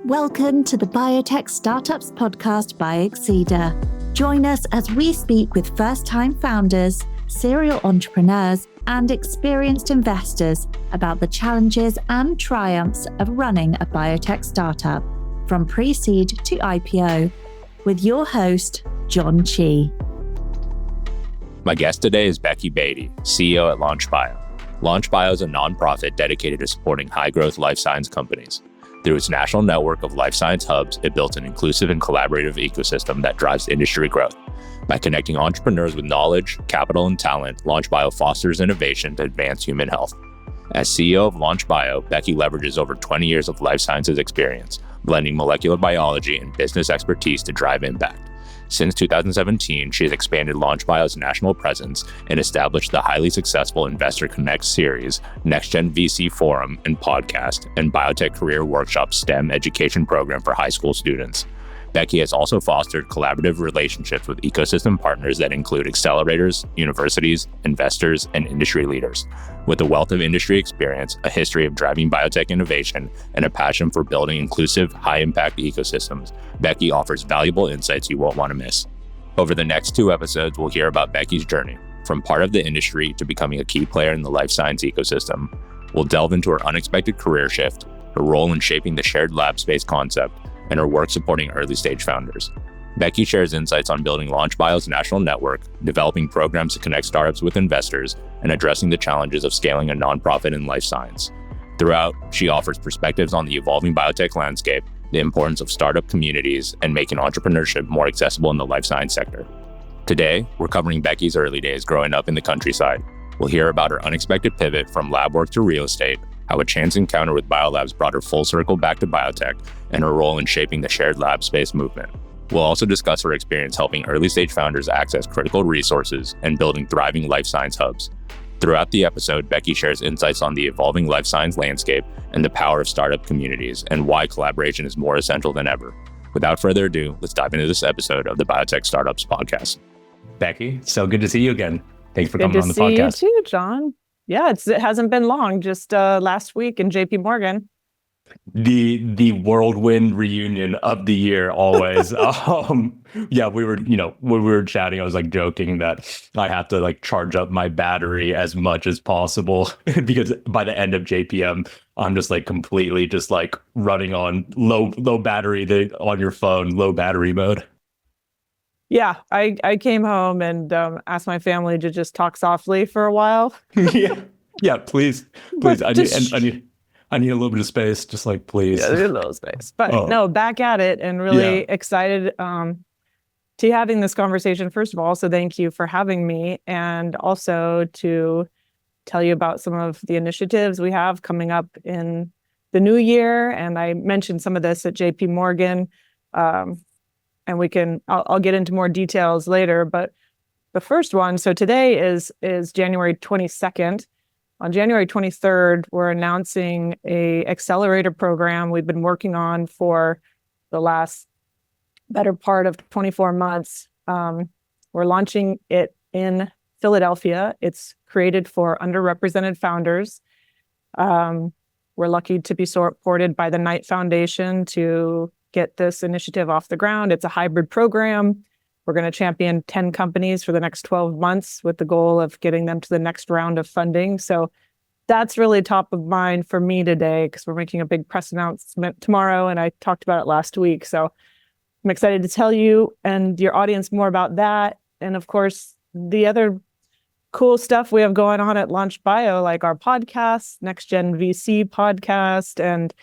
Welcome to the Biotech Startups podcast by Exceeder. Join us as we speak with first-time founders, serial entrepreneurs, and experienced investors about the challenges and triumphs of running a biotech startup, from pre-seed to IPO, with your host, John Chi. My guest today is Becky Beattie, CEO at LaunchBio. LaunchBio is a nonprofit dedicated to supporting high-growth life science companies. Through its national network of life science hubs, it built an inclusive and collaborative ecosystem that drives industry growth. By connecting entrepreneurs with knowledge, capital, and talent, LaunchBio fosters innovation to advance human health. As CEO of LaunchBio, Becky leverages over 20 years of life sciences experience, blending molecular biology and business expertise to drive impact. Since 2017, she has expanded LaunchBio's national presence and established the highly successful Investor Connect series, Next Gen VC Forum and podcast, and Biotech Career Workshop STEM education program for high school students. Becky has also fostered collaborative relationships with ecosystem partners that include accelerators, universities, investors, and industry leaders. With a wealth of industry experience, a history of driving biotech innovation, and a passion for building inclusive, high-impact ecosystems, Becky offers valuable insights you won't want to miss. Over the next 2 episodes, we'll hear about Becky's journey, from part of the industry to becoming a key player in the life science ecosystem. We'll delve into her unexpected career shift, her role in shaping the shared lab space concept, and her work supporting early-stage founders. Becky shares insights on building LaunchBio's national network, developing programs to connect startups with investors, and addressing the challenges of scaling a nonprofit in life science. Throughout, she offers perspectives on the evolving biotech landscape, the importance of startup communities, and making entrepreneurship more accessible in the life science sector. Today, we're covering Becky's early days growing up in the countryside. We'll hear about her unexpected pivot from lab work to real estate, how a chance encounter with biolabs brought her full circle back to biotech, and her role in shaping the shared lab space movement. We'll also discuss her experience helping early-stage founders access critical resources and building thriving life science hubs. Throughout the episode, Becky shares insights on the evolving life science landscape and the power of startup communities and why collaboration is more essential than ever. Without further ado, let's dive into this episode of the Biotech Startups podcast. Becky, so good to see you again. Thanks for coming on the podcast. Good to see you too, John. Yeah, it hasn't been long, just last week in JP Morgan. The whirlwind reunion of the year always. Yeah, we were, when we were chatting, I was joking that I have to charge up my battery as much as possible because by the end of JPM, I'm just completely running on low battery on your phone, low battery mode. Yeah, I came home and asked my family to just talk softly for a while. yeah, please. I need a little bit of space, please. Yeah, a little space. But no, back at it and really excited to having this conversation, first of all. So thank you for having me. And also to tell you about some of the initiatives we have coming up in the new year. And I mentioned some of this at JP Morgan. And I'll get into more details later. But the first one, so today is January 22nd. On January 23rd, we're announcing a accelerator program we've been working on for the last better part of 24 months. We're launching it in Philadelphia. It's created for underrepresented founders. We're lucky to be supported by the Knight Foundation to get this initiative off the ground. It's a hybrid program. We're going to champion 10 companies for the next 12 months with the goal of getting them to the next round of funding. So that's really top of mind for me today because we're making a big press announcement tomorrow, and I talked about it last week. So I'm excited to tell you and your audience more about that. And of course, the other cool stuff we have going on at LaunchBio, like our podcast, Next Gen VC podcast, and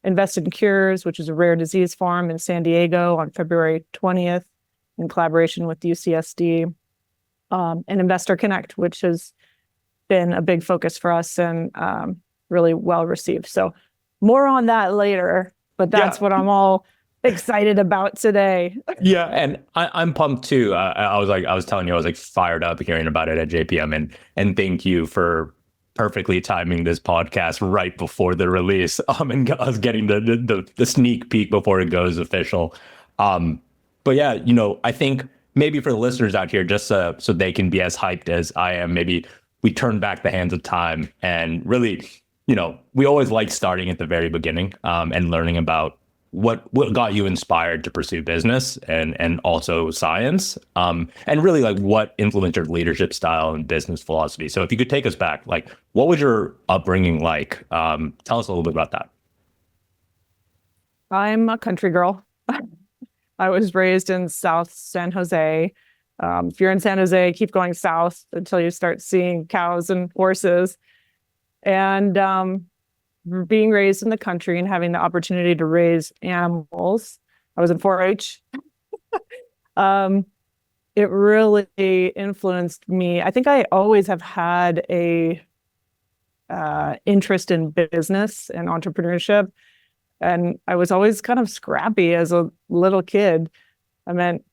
Invest in Cures, which is a rare disease farm in San Diego on February 20th. In collaboration with UCSD, and Investor Connect, which has been a big focus for us and really well received. So more on that later, but that's what I'm all excited about today. Yeah, and I'm pumped too. I was telling you, I was fired up hearing about it at JPM, and thank you for perfectly timing this podcast right before the release, and us getting the sneak peek before it goes official. But yeah, I think maybe for the listeners out here, just so they can be as hyped as I am, maybe we turn back the hands of time and really, we always like starting at the very beginning and learning about what got you inspired to pursue business and also science, and really like what influenced your leadership style and business philosophy. So if you could take us back, like what was your upbringing like? Tell us a little bit about that. I'm a country girl. I was raised in South San Jose. If you're in San Jose, keep going south until you start seeing cows and horses. And being raised in the country and having the opportunity to raise animals, I was in 4-H. It really influenced me. I think I always have had a interest in business and entrepreneurship. And I was always kind of scrappy as a little kid. I mean,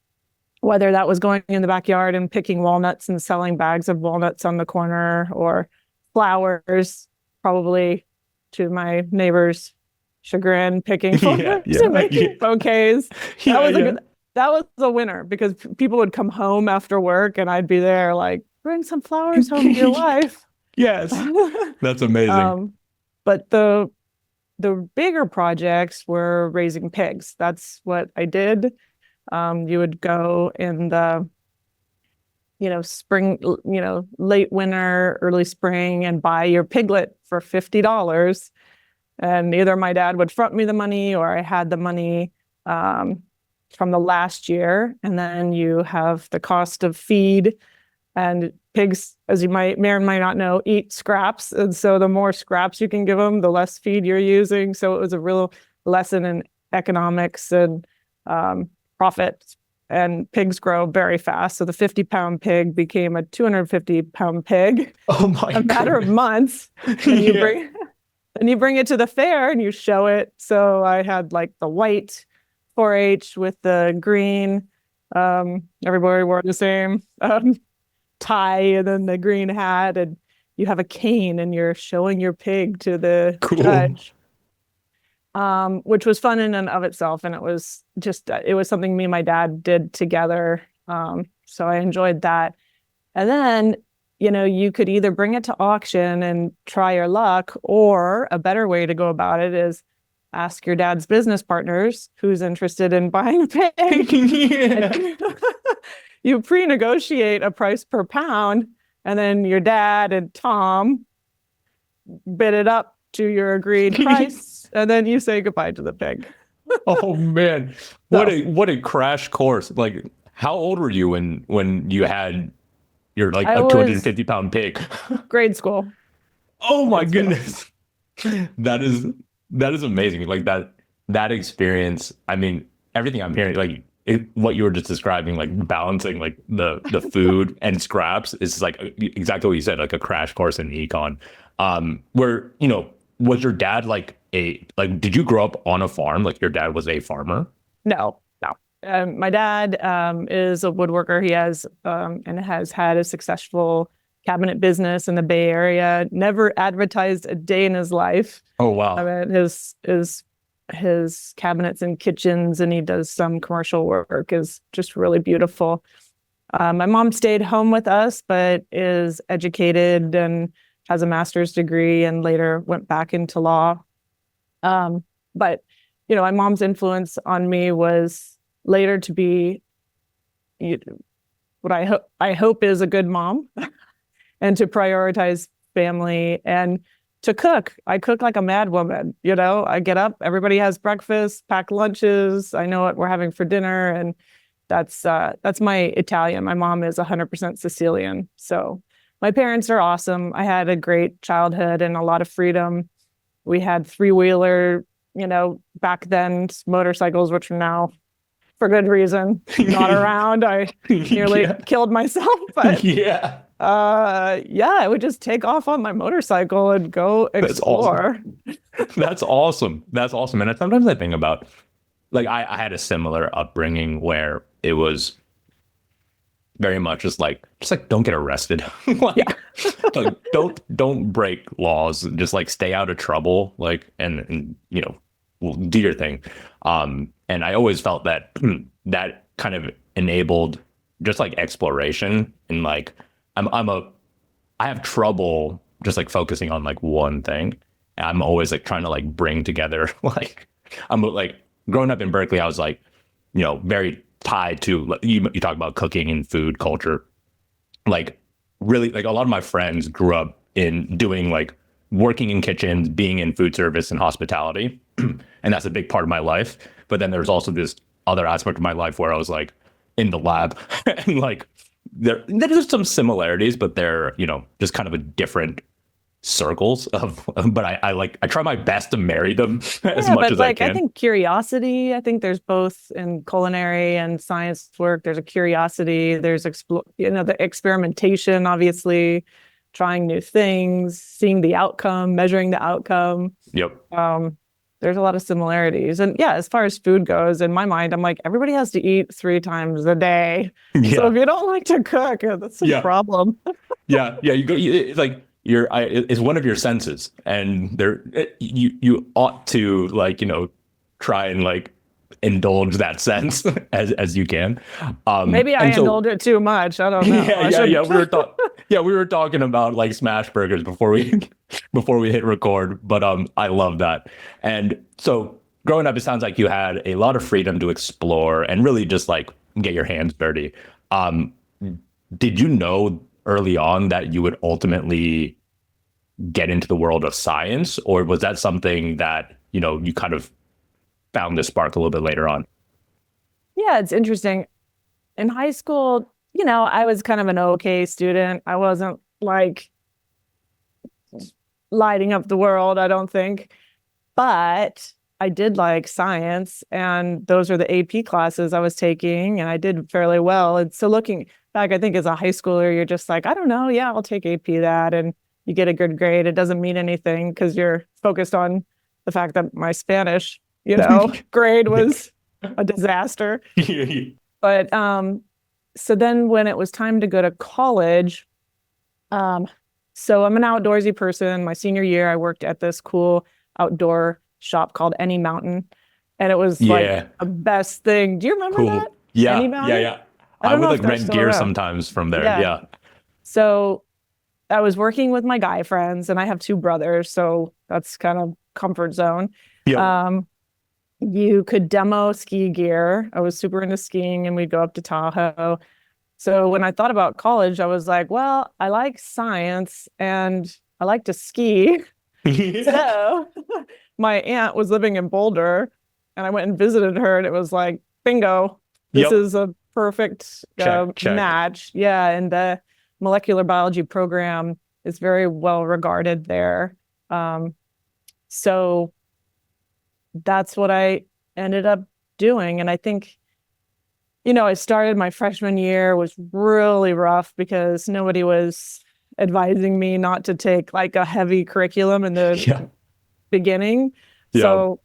whether that was going in the backyard and picking walnuts and selling bags of walnuts on the corner, or flowers, probably to my neighbor's chagrin, picking flowers and making bouquets. That was a winner, because people would come home after work and I'd be there like, bring some flowers home to your wife. Yes, that's amazing. But the bigger projects were raising pigs. That's what I did. You would go in the, spring, late winter, early spring, and buy your piglet for $50. And either my dad would front me the money, or I had the money from the last year. And then you have the cost of feed. And pigs, as you may or might not know, eat scraps. And so the more scraps you can give them, the less feed you're using. So it was a real lesson in economics and profit. And pigs grow very fast. So the 50-pound pig became a 250-pound pig in a matter of months. And you bring it to the fair and you show it. So I had like the white 4-H with the green. Everybody wore the same tie and then the green hat, and you have a cane and you're showing your pig to the judge, which was fun in and of itself. And it was something me and my dad did together. So I enjoyed that. And then, you could either bring it to auction and try your luck, or a better way to go about it is ask your dad's business partners who's interested in buying a pig. You pre-negotiate a price per pound, and then your dad and Tom bid it up to your agreed price, and then you say goodbye to the pig. Oh man, what a crash course! Like, how old were you when you had your like a 250-pound pig? Grade school. Oh my goodness, that is amazing. Like that experience. I mean, everything I'm hearing, like. What you were just describing, like balancing like the food and scraps, is like exactly what you said, like a crash course in econ. Where, was your dad did you grow up on a farm? Like your dad was a farmer? No. My dad is a woodworker. He has and has had a successful cabinet business in the Bay Area. Never advertised a day in his life. Oh wow! I mean, his cabinets and kitchens, and he does some commercial work, is just really beautiful. My mom stayed home with us, but is educated and has a master's degree, and later went back into law. But my mom's influence on me was later to be what I hope is a good mom, and to prioritize family and to cook. I cook like a mad woman. I get up, everybody has breakfast, pack lunches. I know what we're having for dinner. And that's my Italian. My mom is 100% Sicilian. So my parents are awesome. I had a great childhood and a lot of freedom. We had 3-wheeler, back then, motorcycles, which are now, for good reason, not around. I nearly killed myself. But I would just take off on my motorcycle and go explore. That's awesome. And sometimes I think about, like, I had a similar upbringing where it was very much just like don't get arrested. like don't break laws. Just like stay out of trouble. Like and do your thing. And I always felt that that kind of enabled just like exploration, and like I have trouble just like focusing on like one thing. I'm always like trying to like bring together I'm like growing up in Berkeley, I was like, very tied to, you talk about cooking and food culture. Like really, like a lot of my friends grew up in doing like working in kitchens, being in food service and hospitality. And that's a big part of my life. But then there's also this other aspect of my life where I was like in the lab and like there's some similarities, but they're, just kind of a different circles but I try my best to marry them as much as I can. I think curiosity, I think there's both in culinary and science work. There's a curiosity, there's the experimentation, obviously, trying new things, seeing the outcome, measuring the outcome. Yep. There's a lot of similarities. And yeah, as far as food goes, in my mind, I'm like, everybody has to eat 3 times a day. Yeah. So if you don't like to cook, that's a problem. Yeah. It's like it's one of your senses, and you ought to try and indulge that sense as you can. Maybe I indulge it too much. I don't know. Yeah. We were talking about smash burgers before we hit record, but I love that. And so growing up, it sounds like you had a lot of freedom to explore and really just get your hands dirty. Did you know early on that you would ultimately get into the world of science, or was that something that you kind of found the spark a little bit later on? Yeah, it's interesting. In high school, I was kind of an okay student. I wasn't lighting up the world, I don't think. But I did like science, and those are the AP classes I was taking, and I did fairly well. And so looking back, I think as a high schooler, you're just like, I don't know, yeah, I'll take AP that. And you get a good grade. It doesn't mean anything because you're focused on the fact that my Spanish, grade was a disaster. But so then when it was time to go to college, so I'm an outdoorsy person. My senior year, I worked at this cool outdoor shop called Any Mountain. And it was the best thing. Do you remember that? Yeah. Any Mountain? Yeah. I would rent gear sometimes from there. Yeah. So I was working with my guy friends, and I have 2 brothers, so that's kind of comfort zone. Yep. You could demo ski gear. I was super into skiing, and we'd go up to Tahoe. So when I thought about college, I was like, well, I like science and I like to ski. So my aunt was living in Boulder, and I went and visited her, and it was like, bingo, this is a perfect check. Match. Yeah, and the molecular biology program is very well regarded there. So that's what I ended up doing. And I think, I started my freshman year was really rough because nobody was advising me not to take a heavy curriculum in the beginning. Yeah. So,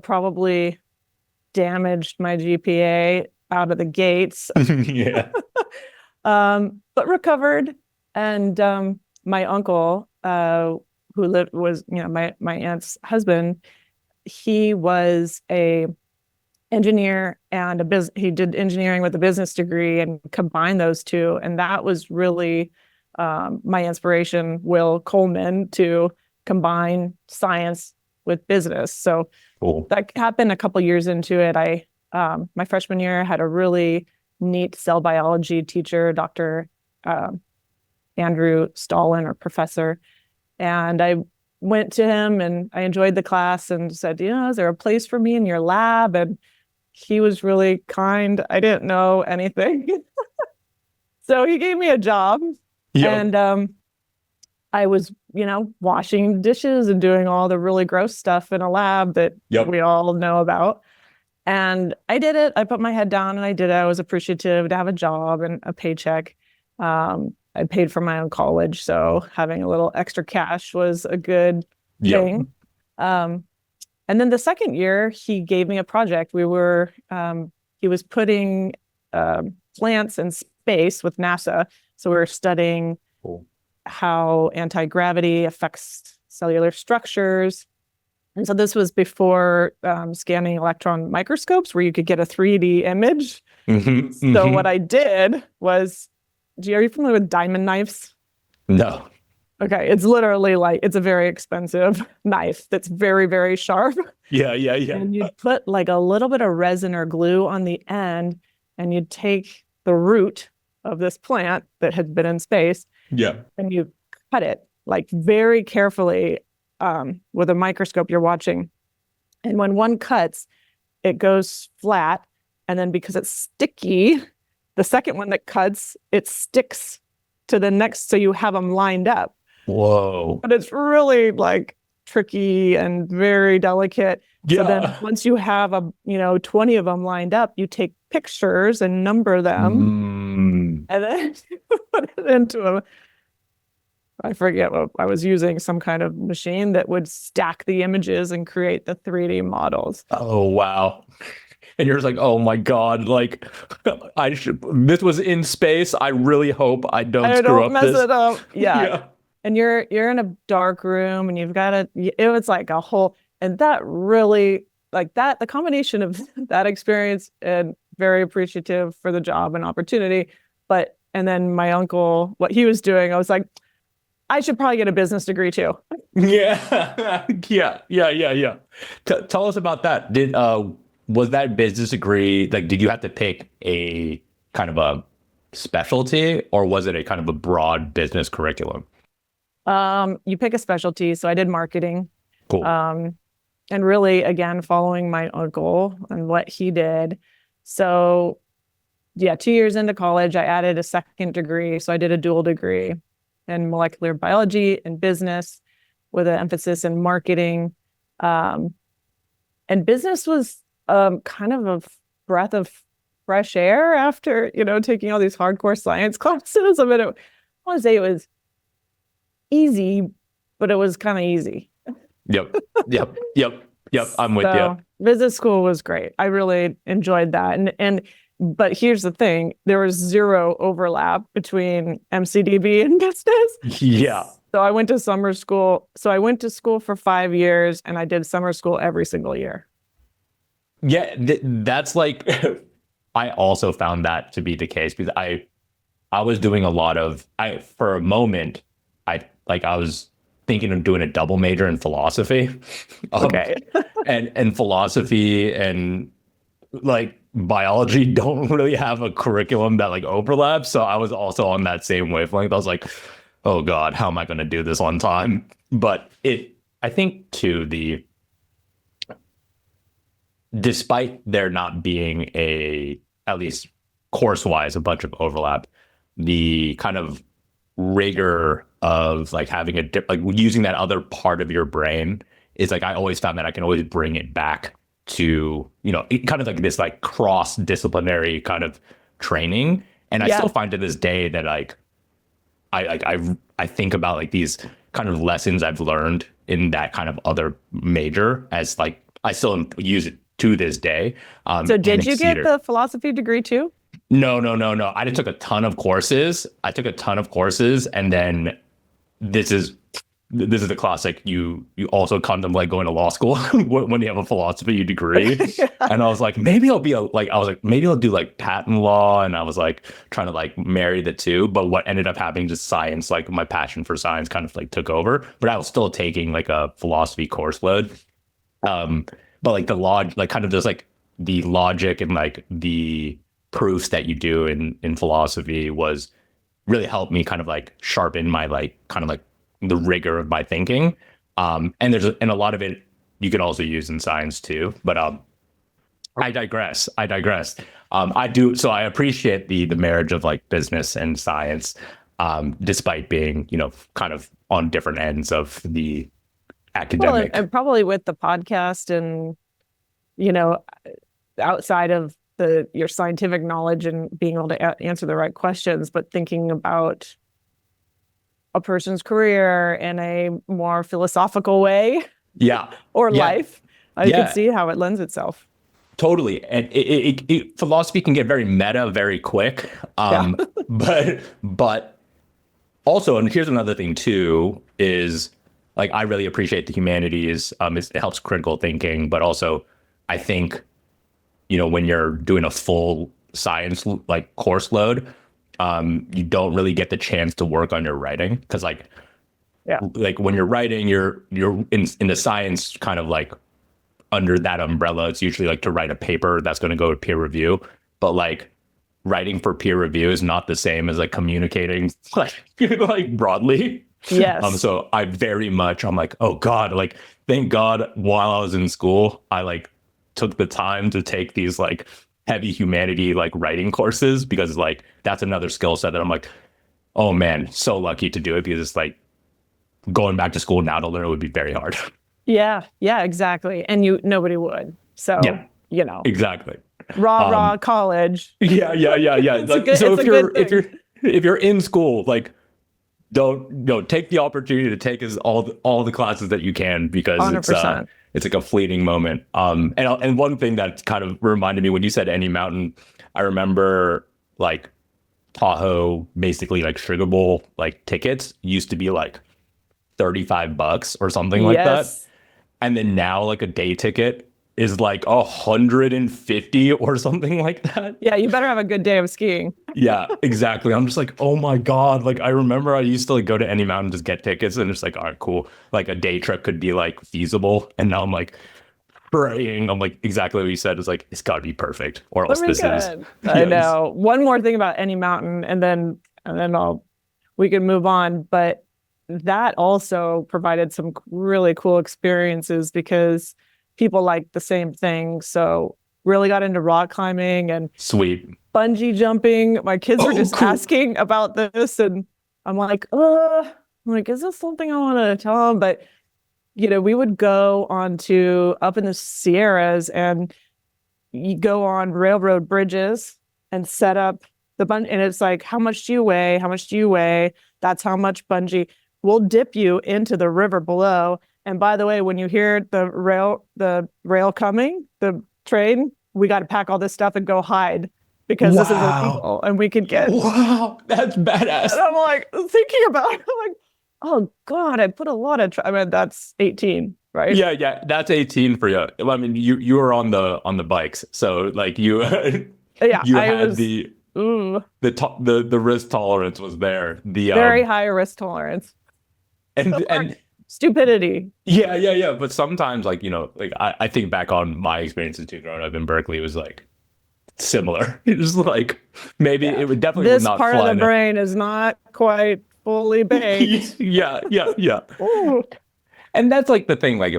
probably damaged my GPA out of the gates. Yeah. But recovered. And my uncle, who was my aunt's husband, he was a engineer and he did engineering with a business degree and combined those two. And that was really my inspiration, Will Coleman, to combine science with business. So cool. That happened a couple years into it. My freshman year had a really neat cell biology teacher, Dr. Andrew Stalin, or professor. And I went to him and I enjoyed the class and said, is there a place for me in your lab? And he was really kind. I didn't know anything. So he gave me a job. Yep. And I was, washing dishes and doing all the really gross stuff in a lab that we all know about. And I did it. I put my head down and I did it. I was appreciative to have a job and a paycheck. I paid for my own college, so having a little extra cash was a good thing. And then the second year, he gave me a project. He was putting plants in space with NASA. So we were studying how anti-gravity affects cellular structures. And so this was before scanning electron microscopes where you could get a 3D image. Mm-hmm, so what I did was, are you familiar with diamond knives? No. Okay, it's literally like, it's a very expensive knife that's very, very sharp. Yeah. And you'd put like a little bit of resin or glue on the end, and you'd take the root of this plant that had been in space, Yeah. and you cut it like very carefully with a microscope you're watching. And when one cuts, it goes flat. And then because it's sticky, the second one that cuts, it sticks to the next. So you have them lined up. Whoa. But it's really like tricky and very delicate. Yeah. So then once you have 20 of them lined up, you take pictures and number them. And then you put it into I forget what I was using, some kind of machine that would stack the images and create the 3D models. Oh, wow. And you're just like, oh my God, like this was in space. I really hope I don't mess this. it up. Yeah. And you're in a dark room, and it was like a whole, and that really, like that, the combination of that experience, and very appreciative for the job and opportunity. And then my uncle, what he was doing, I was like, I should probably get a business degree too. Yeah. Yeah. Tell us about that. Was that business degree, like, did you have to pick a kind of a specialty, or was it a kind of a broad business curriculum? You pick a specialty. So I did marketing. Cool. And really, again, following my uncle and what he did. So yeah, 2 years into college, I added a second degree. So I did a dual degree in molecular biology and business with an emphasis in marketing. And business was kind of a breath of fresh air after, taking all these hardcore science classes. I mean, I want to say it was easy, but it was kind of easy. Yep. I'm with you. Business school was great. I really enjoyed that. But here's the thing, there was zero overlap between MCDB and business. Yeah. So I went to summer school. So I went to school for 5 years, and I did summer school every single year. Yeah, that's like, I also found that to be the case, because I was doing a lot of, for a moment, I was thinking of doing a double major in philosophy. Okay. and philosophy and like biology don't really have a curriculum that like overlaps. So I was also on that same wavelength. I was like, oh God, how am I going to do this on time? But I think too, despite there not being at least course-wise, a bunch of overlap, the kind of rigor of like having like using that other part of your brain is like, I always found that I can always bring it back to, kind of like this like cross-disciplinary kind of training. And I still find to this day that like, I think about like these kind of lessons I've learned in that kind of other major as like, I still use it to this day. So did you get the philosophy degree too? No. I just took a ton of courses. And then this is the classic. You also contemplate going to law school when you have a philosophy degree. Yeah. And I was like, maybe I'll do like patent law. And I was like trying to like marry the two. But what ended up happening, just science, like my passion for science kind of like took over. But I was still taking like a philosophy course load. But like kind of just like the logic and like the proofs that you do in philosophy was really helped me kind of like sharpen my like kind of like the rigor of my thinking. And a lot of it you could also use in science too. But I digress. So I appreciate the marriage of like business and science, despite being, kind of on different ends of the academic. Well, and probably with the podcast and, outside of your scientific knowledge and being able to answer the right questions, but thinking about a person's career in a more philosophical way. Yeah. Or life. I can see how it lends itself. Totally. And philosophy can get very meta very quick. But also, and here's another thing too, is like, I really appreciate the humanities. It helps critical thinking, but also I think, when you're doing a full science like course load, you don't really get the chance to work on your writing. Cause like Yeah. like when you're writing, you're in the science kind of like under that umbrella. It's usually like to write a paper that's going to go to peer review, but like writing for peer review is not the same as like communicating like broadly. Yes. So I'm like, oh God, like thank God while I was in school, I like took the time to take these like heavy humanity like writing courses, because like that's another skill set that I'm like, oh man, so lucky to do it, because it's like going back to school now to learn it would be very hard. Yeah, exactly. And nobody would. So, Yeah, exactly. Raw college. Yeah. Like, so if you're in school, like don't take the opportunity to take all the classes that you can, because 100%. It's like a fleeting moment. And one thing that kind of reminded me when you said any mountain, I remember like Tahoe, basically like Sugar Bowl like tickets used to be like $35 or something like that. And then now like a day ticket is like 150 or something like that. Yeah, you better have a good day of skiing. Yeah, exactly. I'm just like, oh my God. Like I remember I used to like go to any mountain, just get tickets, and it's like, all right, cool. Like a day trip could be like feasible. And now I'm like praying. I'm like, exactly what you said. It's like, it's gotta be perfect, or else this is. I know. One more thing about any mountain, and then we can move on. But that also provided some really cool experiences because people like the same thing. So really got into rock climbing and sweet bungee jumping. My kids were just asking about this, and I'm like, is this something I want to tell them? But we would go up in the Sierras, and you go on railroad bridges and set up the bungee. And it's like, how much do you weigh? How much do you weigh? That's how much bungee. We'll dip you into the river below. And by the way, when you hear the rail coming, the train, we got to pack all this stuff and go hide, because this is illegal and we could get. Wow, that's badass. And I'm like thinking about it, I'm like, oh God, I put a lot of. I mean, that's 18, right? Yeah, that's 18 for you. I mean, you were on the bikes, so like you. You had the risk tolerance was there. The very high risk tolerance. And stupidity. Yeah. But sometimes, like, like I think back on my experiences too, growing up in Berkeley, was like similar. It was like maybe it would definitely this not part of the brain is not quite fully baked. Yeah. And that's like the thing, like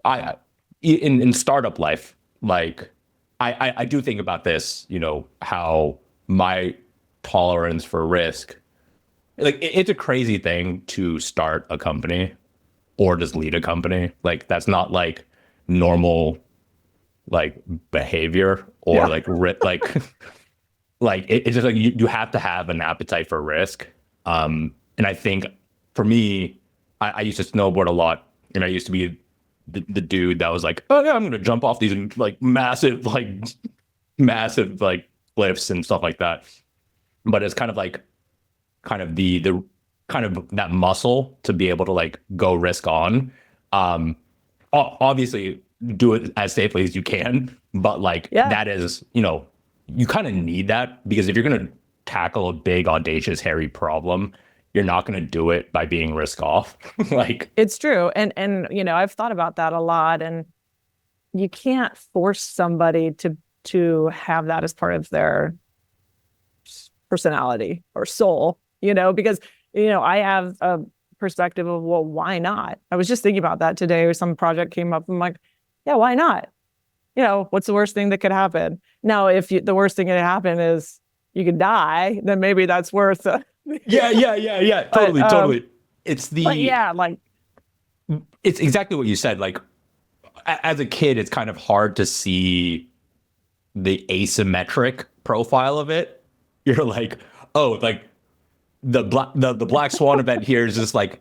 I in startup life, like I do think about this, how my tolerance for risk. Like it's a crazy thing to start a company or just lead a company. Like that's not like normal like behavior or like it's just like you have to have an appetite for risk. And I think for me, I used to snowboard a lot, and I used to be the dude that was like, oh yeah, I'm gonna jump off these like massive cliffs and stuff like that. But it's kind of the kind of that muscle to be able to like go risk on. Obviously do it as safely as you can, but like that is, you kind of need that, because if you're going to tackle a big, audacious, hairy problem, you're not going to do it by being risk off. Like it's true. And I've thought about that a lot, and you can't force somebody to have that as part of their personality or soul, because, I have a perspective of, well, why not? I was just thinking about that today, or some project came up. I'm like, yeah, why not? What's the worst thing that could happen? Now, if the worst thing that happen is you can die, then maybe that's worth it. Yeah. Totally. It's it's exactly what you said. Like as a kid, it's kind of hard to see the asymmetric profile of it. You're like, oh, like the black swan event here is just like,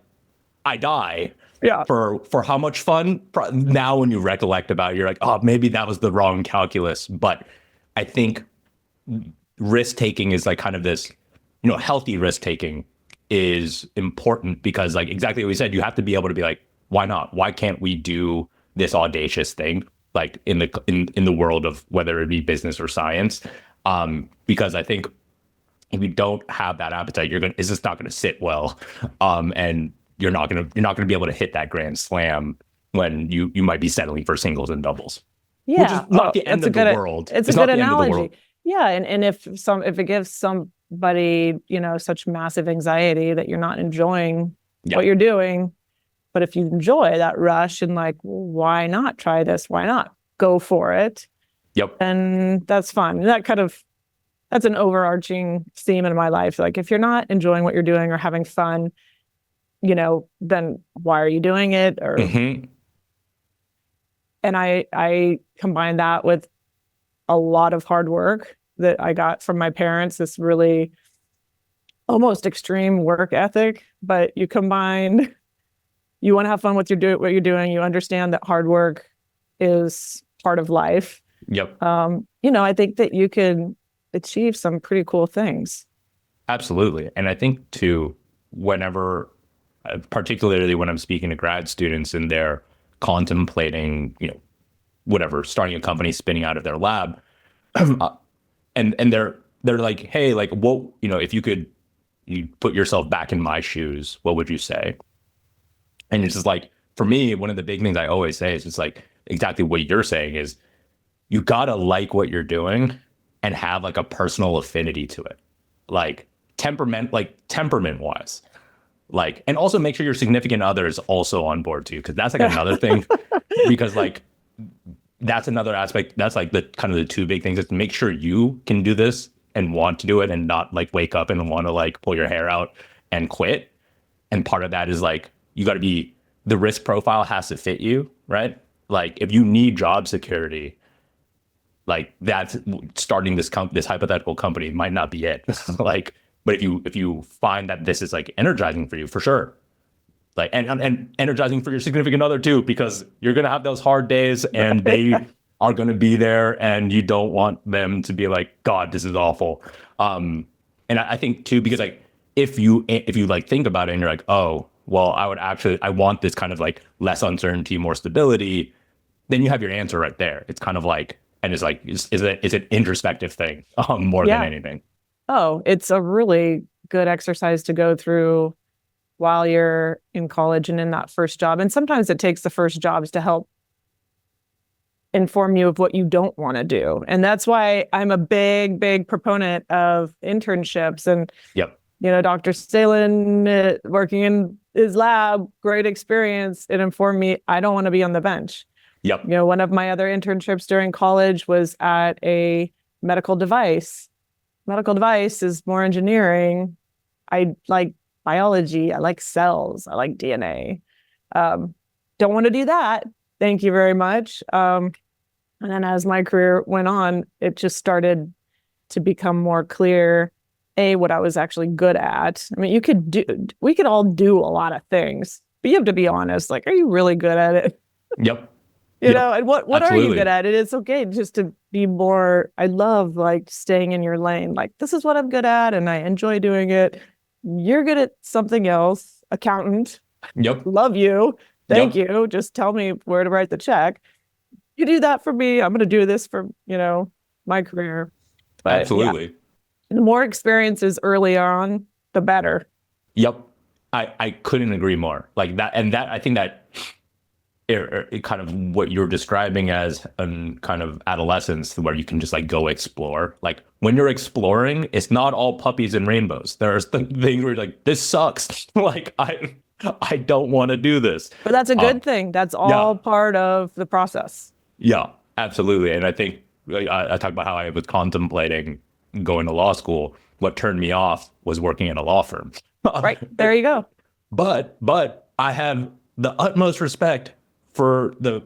I die. Yeah. For how much fun? Now when you recollect about it, you're like, oh, maybe that was the wrong calculus. But I think risk taking is like kind of this, healthy risk taking is important, because like exactly what we said, you have to be able to be like, why not? Why can't we do this audacious thing? Like in the world of whether it be business or science. Because I think if you don't have that appetite, it's just not going to sit well. And you're not going to be able to hit that grand slam when you might be settling for singles and doubles. Yeah. Which is not the end of the world. It's a good analogy. Yeah. And if it gives somebody, such massive anxiety that you're not enjoying what you're doing, but if you enjoy that rush and like, well, why not try this? Why not go for it? Yep. And that's fun. That's an overarching theme in my life. Like if you're not enjoying what you're doing or having fun, then why are you doing it? Or And I combine that with a lot of hard work that I got from my parents, this really almost extreme work ethic, but you want to have fun with what you're doing. You understand that hard work is part of life. Yep. I think that you can achieve some pretty cool things. Absolutely. And I think too, whenever, particularly when I'm speaking to grad students and they're contemplating, starting a company, spinning out of their lab, and they're like, hey, like, what, if you put yourself back in my shoes, what would you say? And it's just like, for me, one of the big things I always say is just like exactly what you're saying is you gotta like what you're doing and have like a personal affinity to it, like temperament wise. Like, and also make sure your significant other is also on board too, because that's like another thing, because like that's another aspect. That's like the kind of the two big things is to make sure you can do this and want to do it and not like wake up and want to like pull your hair out and quit. And part of that is like, you got to be, the risk profile has to fit you, right? Like if you need job security, like that's starting this hypothetical company might not be it. Like, but if you find that this is like energizing for you, for sure, like and energizing for your significant other too, because you're gonna have those hard days and they are gonna be there, and you don't want them to be like, God, this is awful. And I think too, because like if you like think about it and you're like, oh, well, I want this kind of like less uncertainty, more stability, then you have your answer right there. It's kind of like, and it's like, it's an introspective thing more than anything. Oh, it's a really good exercise to go through while you're in college and in that first job. And sometimes it takes the first jobs to help inform you of what you don't want to do. And that's why I'm a big, big proponent of internships. And, Dr. Stalin working in his lab, great experience. It informed me I don't want to be on the bench. Yep. One of my other internships during college was at a medical device. Medical device is more engineering. I like biology. I like cells. I like DNA. Don't want to do that. Thank you very much. And then as my career went on, it just started to become more clear, what I was actually good at. I mean, we could all do a lot of things, but you have to be honest. Like, are you really good at it? Yep. And what are you good at? It's okay just to be more, I love like staying in your lane. Like, this is what I'm good at and I enjoy doing it. You're good at something else. Accountant. Yep. Love you. Thank you. Just tell me where to write the check. You do that for me. I'm going to do this for, my career. But, absolutely. The more experiences early on, the better. Yep. I couldn't agree more. Like that. And that, I think that it kind of what you're describing as an kind of adolescence where you can just like go explore. Like when you're exploring, it's not all puppies and rainbows. There's the things where you're like, this sucks. Like I don't want to do this. But that's a good thing. That's all part of the process. Yeah, absolutely. And I think I talked about how I was contemplating going to law school. What turned me off was working in a law firm. Right. There you go. But I have the utmost respect for the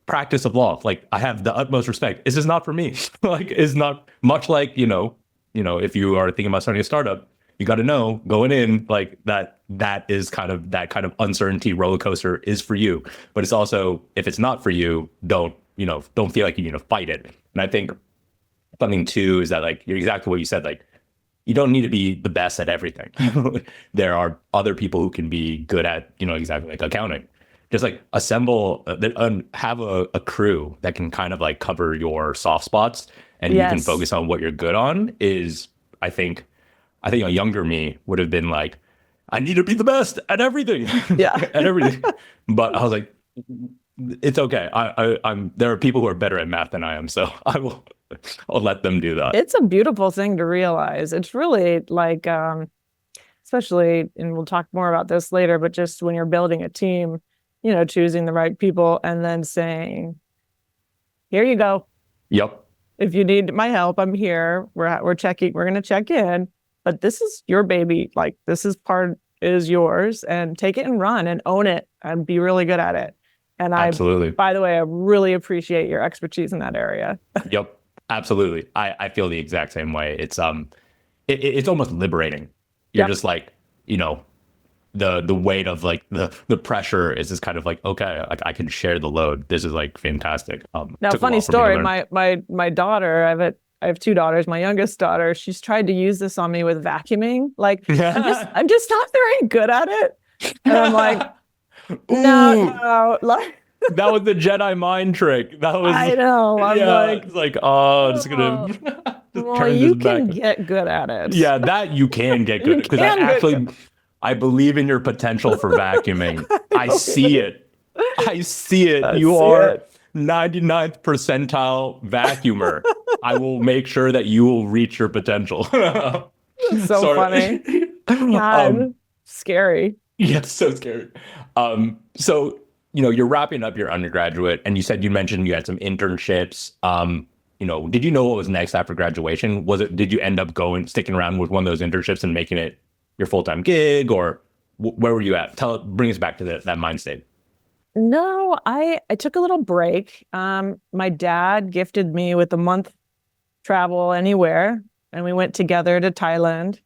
practice of law. Like I have the utmost respect. This is not for me. Like it's not much like, if you are thinking about starting a startup, you got to know going in like that is kind of that kind of uncertainty roller coaster is for you. But it's also, if it's not for you, don't feel like you need to fight it. And I think something too is that like you're exactly what you said, like you don't need to be the best at everything. There are other people who can be good at, exactly like accounting. Just like assemble, have a crew that can kind of like cover your soft spots and you can focus on what you're good on is, I think, I think a younger me would have been like, I need to be the best at everything. Yeah. At everything. But I was like, it's okay. I'm there are people who are better at math than I am, so I'll let them do that. It's a beautiful thing to realize. It's really like, especially, and we'll talk more about this later, but just when you're building a team, choosing the right people and then saying, here you go. Yep. If you need my help, I'm here. We're going to check in, but this is your baby. Like this is yours, and take it and run and own it and be really good at it. And Absolutely. By the way, I really appreciate your expertise in that area. Yep. Absolutely. I feel the exact same way. It's almost liberating. You're just like, the weight of like the pressure is just kind of like, okay, like I can share the load. This is like fantastic. Now, funny story, my daughter, I have two daughters. My youngest daughter, she's tried to use this on me with vacuuming. Like, I'm just not very good at it. And I'm like, no, like. That was the Jedi mind trick. That was. I know. I'm like, it's like, oh, I'm just gonna. Well, you can get good at it. Yeah, that you can get good because I believe in your potential for vacuuming. I see it. You are 99th percentile vacuumer. I will make sure that you will reach your potential. So funny. God, scary. Yeah, it's so scary. So, you're wrapping up your undergraduate and you mentioned you had some internships. Did you know what was next after graduation? Did you end up sticking around with one of those internships and making it your full-time gig, or where were you at? Bring us back to that mind state. No, I took a little break. My dad gifted me with a month travel anywhere, and we went together to Thailand,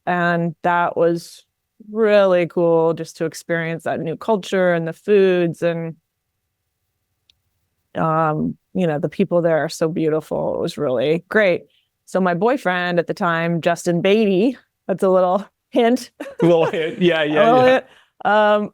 and that was really cool just to experience that new culture and the foods, and the people there are so beautiful. It was really great. So my boyfriend at the time, Justin Beattie, that's a little hint. A little hint. Yeah. I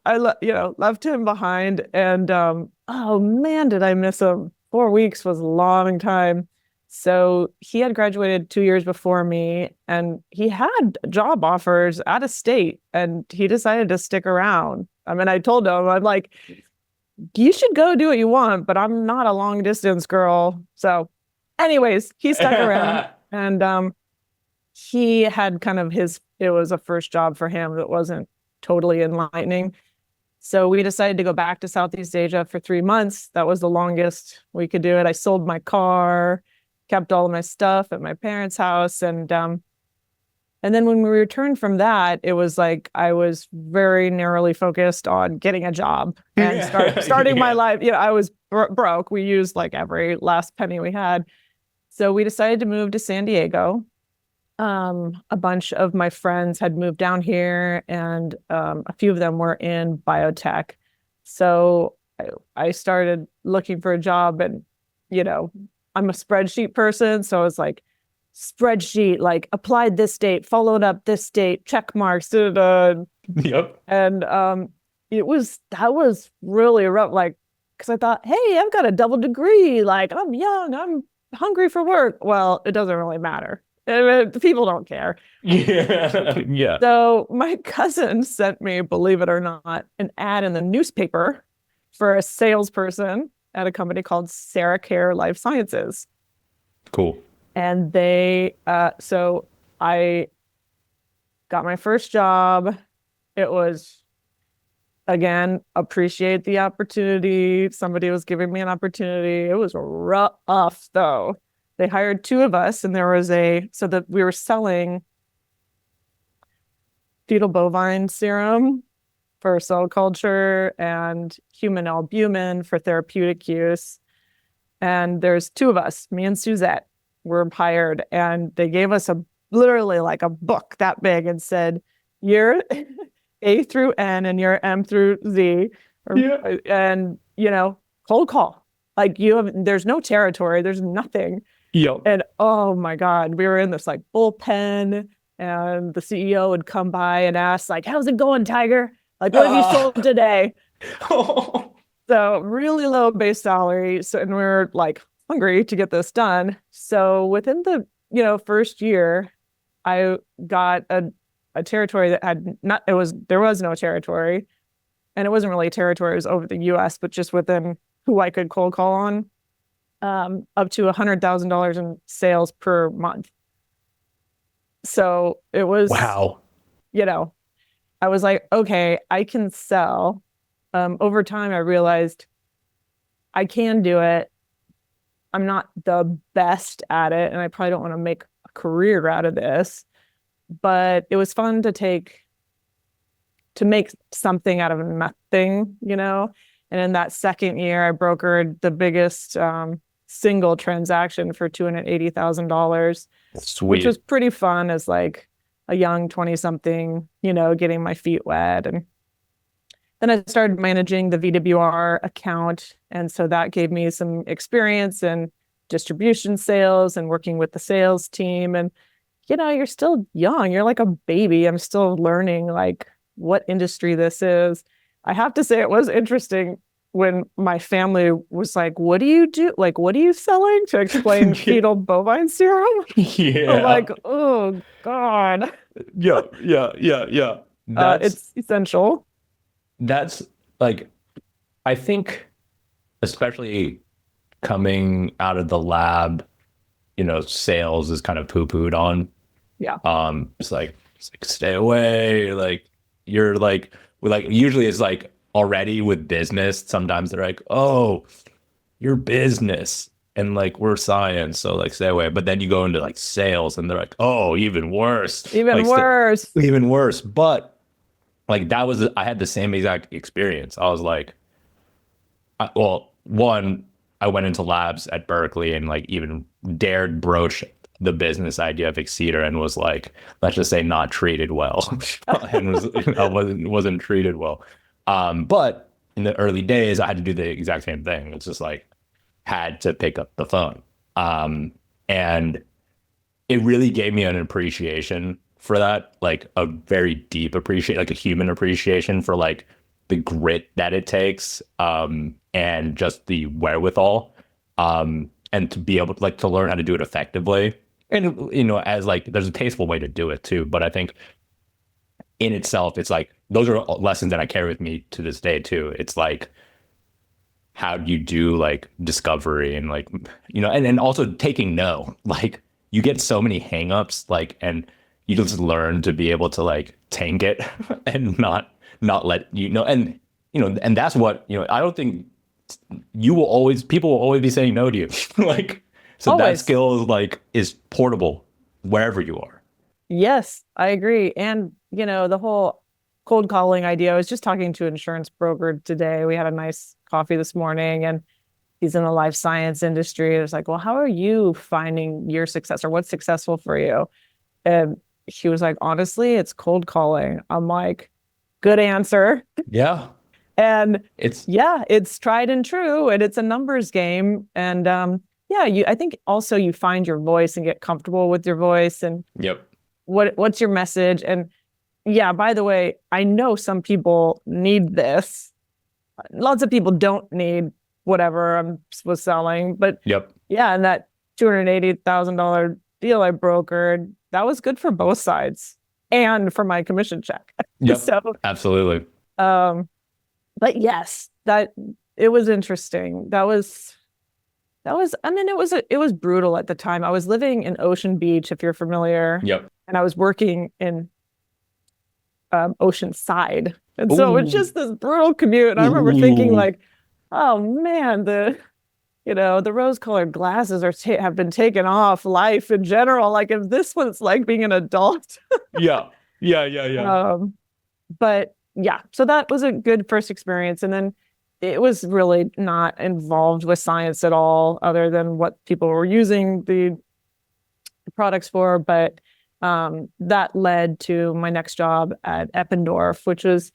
left him behind, and oh man, did I miss him. 4 weeks was a long time. So he had graduated 2 years before me, and he had job offers out of state, and he decided to stick around. I mean, I told him, I'm like, you should go do what you want, but I'm not a long distance girl. So anyways, he stuck around, and he had kind of it was a first job for him that wasn't totally enlightening. So we decided to go back to Southeast Asia for 3 months. That was the longest we could do it. I sold my car, kept all of my stuff at my parents' house. And then when we returned from that, it was like I was very narrowly focused on getting a job and starting my life. I was broke. We used like every last penny we had. So we decided to move to San Diego. A bunch of my friends had moved down here, and a few of them were in biotech. So I started looking for a job, and, I'm a spreadsheet person. So I was like, spreadsheet, like applied this date, followed up this date, check marks. Yep. And that was really rough. Like, because I thought, hey, I've got a double degree. Like, I'm young, I'm hungry for work. Well, it doesn't really matter. People don't care. Yeah. So my cousin sent me, believe it or not, an ad in the newspaper for a salesperson at a company called SeraCare Life Sciences. Cool. And so I got my first job. It was, again, appreciate the opportunity. Somebody was giving me an opportunity. It was rough, though. They hired 2 of us, and there was we were selling fetal bovine serum for cell culture and human albumin for therapeutic use. And there's 2 of us, me and Suzette, were hired, and they gave us literally like a book that big and said, you're A through N and you're M through Z. And, cold call. Like there's no territory, there's nothing. Yep. And oh my God, we were in this like bullpen, and the CEO would come by and ask like, how's it going, Tiger? Like, what have you sold today? So really low base salary. So, and we were like hungry to get this done. So within the, first year, I got a territory that had not, there was no territory, and it wasn't really a territory, it was over the US, but just within who I could cold call on, up to $100,000 in sales per month. So it was, Wow. I was like, okay, I can sell. Over time, I realized I can do it. I'm not the best at it, and I probably don't want to make a career out of this, but it was fun to make something out of nothing, And in that second year, I brokered the biggest single transaction for $280,000, which was pretty fun as like a young 20-something, getting my feet wet. And then I started managing the VWR account. And so that gave me some experience in distribution sales and working with the sales team. And, you're still young. You're like a baby. I'm still learning like what industry this is. I have to say it was interesting when my family was like, what do you do? Like, what are you selling? To explain fetal bovine serum? Yeah. I'm like, oh, God. Yeah. It's essential. That's like, I think, especially coming out of the lab, sales is kind of poo-pooed on. Yeah. It's like stay away. Like you're like usually it's like already with business. Sometimes they're like, oh, you're business, and like we're science, so like stay away. But then you go into like sales, and they're like, oh, even worse. Even worse. But like I had the same exact experience. I was like, one, I went into labs at Berkeley and like even dared broach the business idea of Exceder and was like, let's just say not treated well. And wasn't treated well. But in the early days, I had to do the exact same thing. It's just like, had to pick up the phone. And it really gave me an appreciation for that, like a very deep appreciation, like a human appreciation for like the grit that it takes, and just the wherewithal, and to be able to like to learn how to do it effectively. And, as like, there's a tasteful way to do it too. But I think in itself, it's like, those are lessons that I carry with me to this day too. It's like, how do you do like discovery and like, and also taking no, like you get so many hangups, like, and you just learn to be able to like tank it and not let and that's what, I don't think people will always be saying no to you. Like, so always. That skill is portable wherever you are. Yes, I agree. And, the whole cold calling idea, I was just talking to an insurance broker today. We had a nice coffee this morning, and he's in the life science industry. It's like, well, how are you finding your success, or what's successful for you? And she was like, honestly, it's cold calling. I'm like, good answer. Yeah. And it's tried and true, and it's a numbers game. And I think also you find your voice and get comfortable with your voice, and what's your message. And by the way, I know some people need this. Lots of people don't need whatever I was selling, but and that $280,000 deal I brokered, that was good for both sides and for my commission check. So absolutely. But yes, that it was interesting. That was, I mean, it was brutal at the time. I was living in Ocean Beach, if you're familiar. And I was working in Oceanside. And so it was just this brutal commute. And I remember thinking like, oh man, the rose-colored glasses have been taken off life in general. Like, if this was like being an adult. Yeah. But yeah, so that was a good first experience. And then it was really not involved with science at all, other than what people were using the products for. But that led to my next job at Eppendorf, which was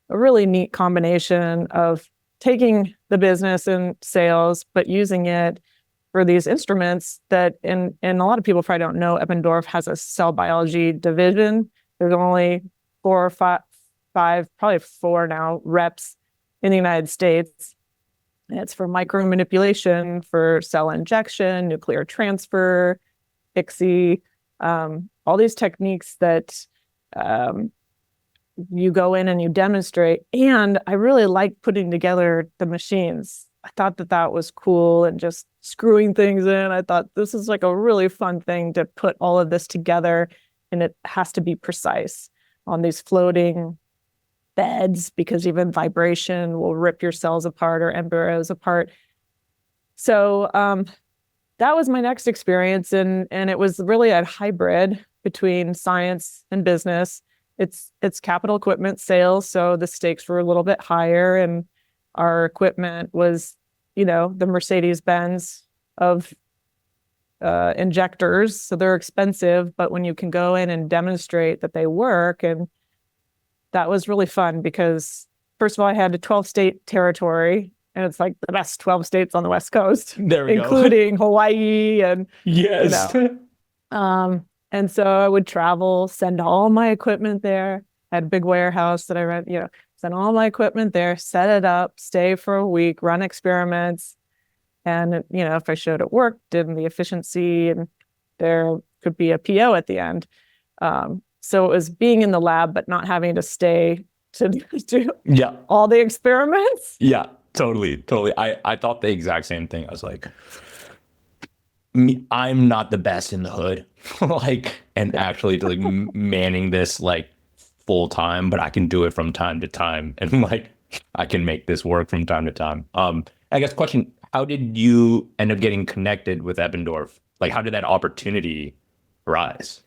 a really neat combination of taking the business and sales, but using it for these instruments that, and a lot of people probably don't know, Eppendorf has a cell biology division. There's only 4 or 5, probably 4 now, reps in the United States. And it's for micromanipulation, for cell injection, nuclear transfer, ICSI. all these techniques that you go in and you demonstrate. And I really like putting together the machines. I thought that was cool, and just screwing things in. I thought this is like a really fun thing to put all of this together, and it has to be precise on these floating beds, because even vibration will rip your cells apart or embryos apart. So that was my next experience, and it was really a hybrid between science and business. It's capital equipment sales, so the stakes were a little bit higher, and our equipment was, the Mercedes-Benz of injectors. So they're expensive, but when you can go in and demonstrate that they work, and that was really fun because, first of all, I had a 12-state territory, and it's like the best 12 states on the West Coast, including Hawaii and yes. And so I would travel, send all my equipment there. I had a big warehouse that I rent, send all my equipment there, set it up, stay for a week, run experiments. And, if I showed it worked, did the efficiency, and there could be a PO at the end. So it was being in the lab, but not having to stay to do all the experiments. Yeah, totally. I thought the exact same thing. I was like, I'm not the best in the hood, and actually manning this full time, but I can do it from time to time, and I can make this work from time to time. I guess question, how did you end up getting connected with Eppendorf? How did that opportunity arise?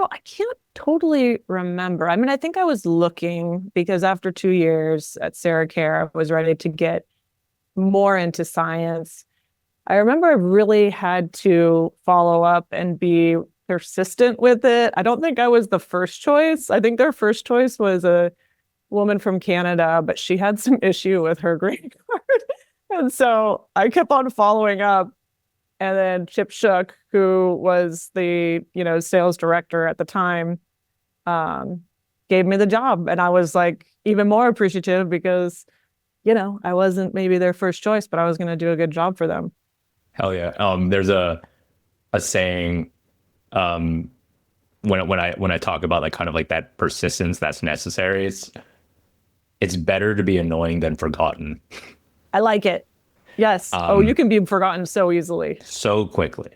I can't totally remember. I mean, I think I was looking, because after 2 years at SeraCare, I was ready to get more into science. I remember I really had to follow up and be persistent with it. I don't think I was the first choice. I think their first choice was a woman from Canada, but she had some issue with her green card. And so I kept on following up. And then Chip Shook, who was the, sales director at the time, gave me the job. And I was even more appreciative because, I wasn't maybe their first choice, but I was going to do a good job for them. Hell yeah. There's a saying, when I talk about that persistence that's necessary, it's better to be annoying than forgotten. I like it. Yes. You can be forgotten so easily. So quickly.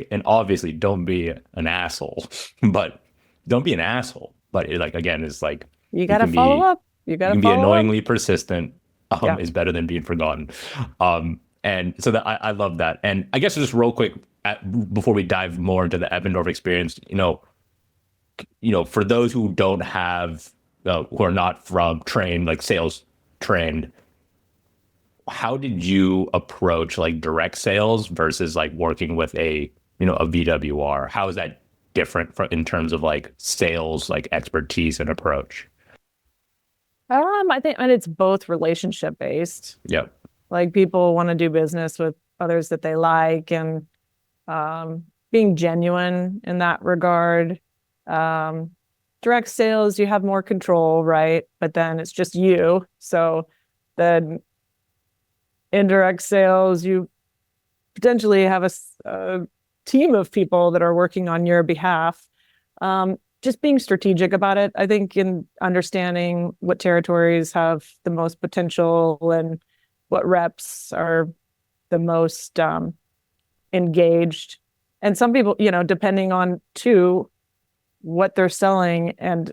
And obviously don't be an asshole, but don't be an asshole. But again, it's you got to follow up. You got to be annoyingly persistent is better than being forgotten. And so I love that. And I guess just real quick, before we dive more into the Eppendorf experience, for those who don't have, who are not from trained, sales trained, how did you approach direct sales versus working with a VWR? How is that different in terms of sales, expertise and approach? I think it's both relationship based. Yep. People want to do business with others that they like, and being genuine in that regard. Direct sales, you have more control, right? But then it's just you. So then indirect sales, you potentially have a team of people that are working on your behalf. Just being strategic about it. I think in understanding what territories have the most potential and what reps are the most engaged. And some people, depending on what they're selling, and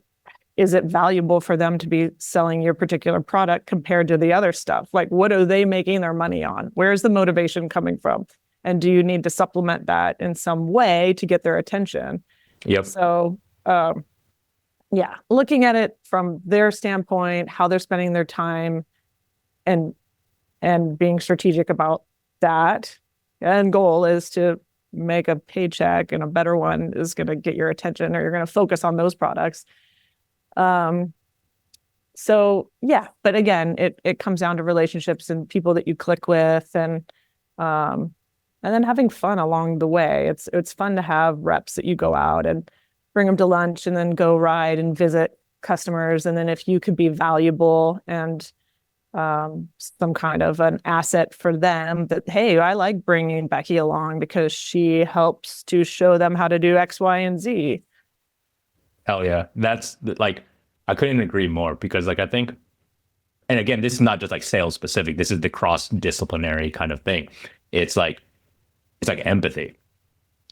is it valuable for them to be selling your particular product compared to the other stuff? What are they making their money on? Where's the motivation coming from? And do you need to supplement that in some way to get their attention? Yep. So, looking at it from their standpoint, how they're spending their time, and being strategic about that. And goal is to make a paycheck, and a better one is going to get your attention, or you're going to focus on those products. But again, it comes down to relationships and people that you click with, and then having fun along the way. It's fun to have reps that you go out and bring them to lunch, and then go ride and visit customers. And then if you could be valuable and some kind of an asset for them that, hey, I like bringing Becky along because she helps to show them how to do X, Y, and Z. Hell yeah. That's like, I couldn't agree more, because like, I think, and again, this is not just like sales specific, this is the cross-disciplinary kind of thing. It's like empathy.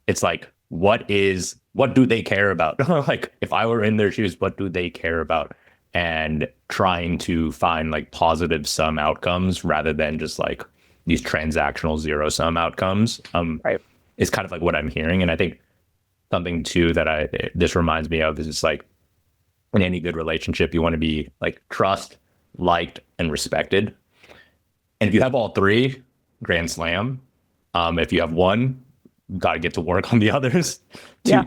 It's like, what do they care about? Like, if I were in their shoes, what do they care about? And trying to find like positive sum outcomes rather than just like these transactional zero sum outcomes. Right. Is kind of like what I'm hearing. And I think something too that this reminds me of is just like, in any good relationship, you want to be like trust, liked, and respected. And if you have all three, grand slam. If you have one, got to get to work on the others.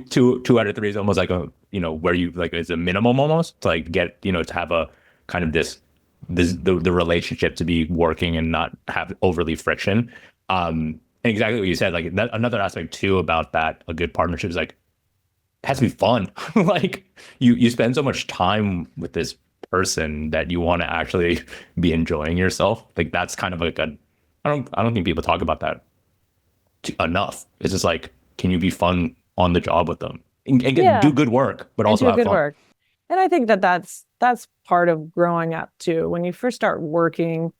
Two out of three is almost like a, where you like, it's a minimum almost to like get, to have a kind of the relationship to be working and not have overly friction. And exactly what you said, like that, another aspect too about that, a good partnership is like, it has to be fun. Like you spend so much time with this person that you want to actually be enjoying yourself. Like that's kind of like I don't think people talk about that enough. It's just like, can you be fun on the job with them and do good work, but also have fun. Work. And I think that's part of growing up too. When you first start working,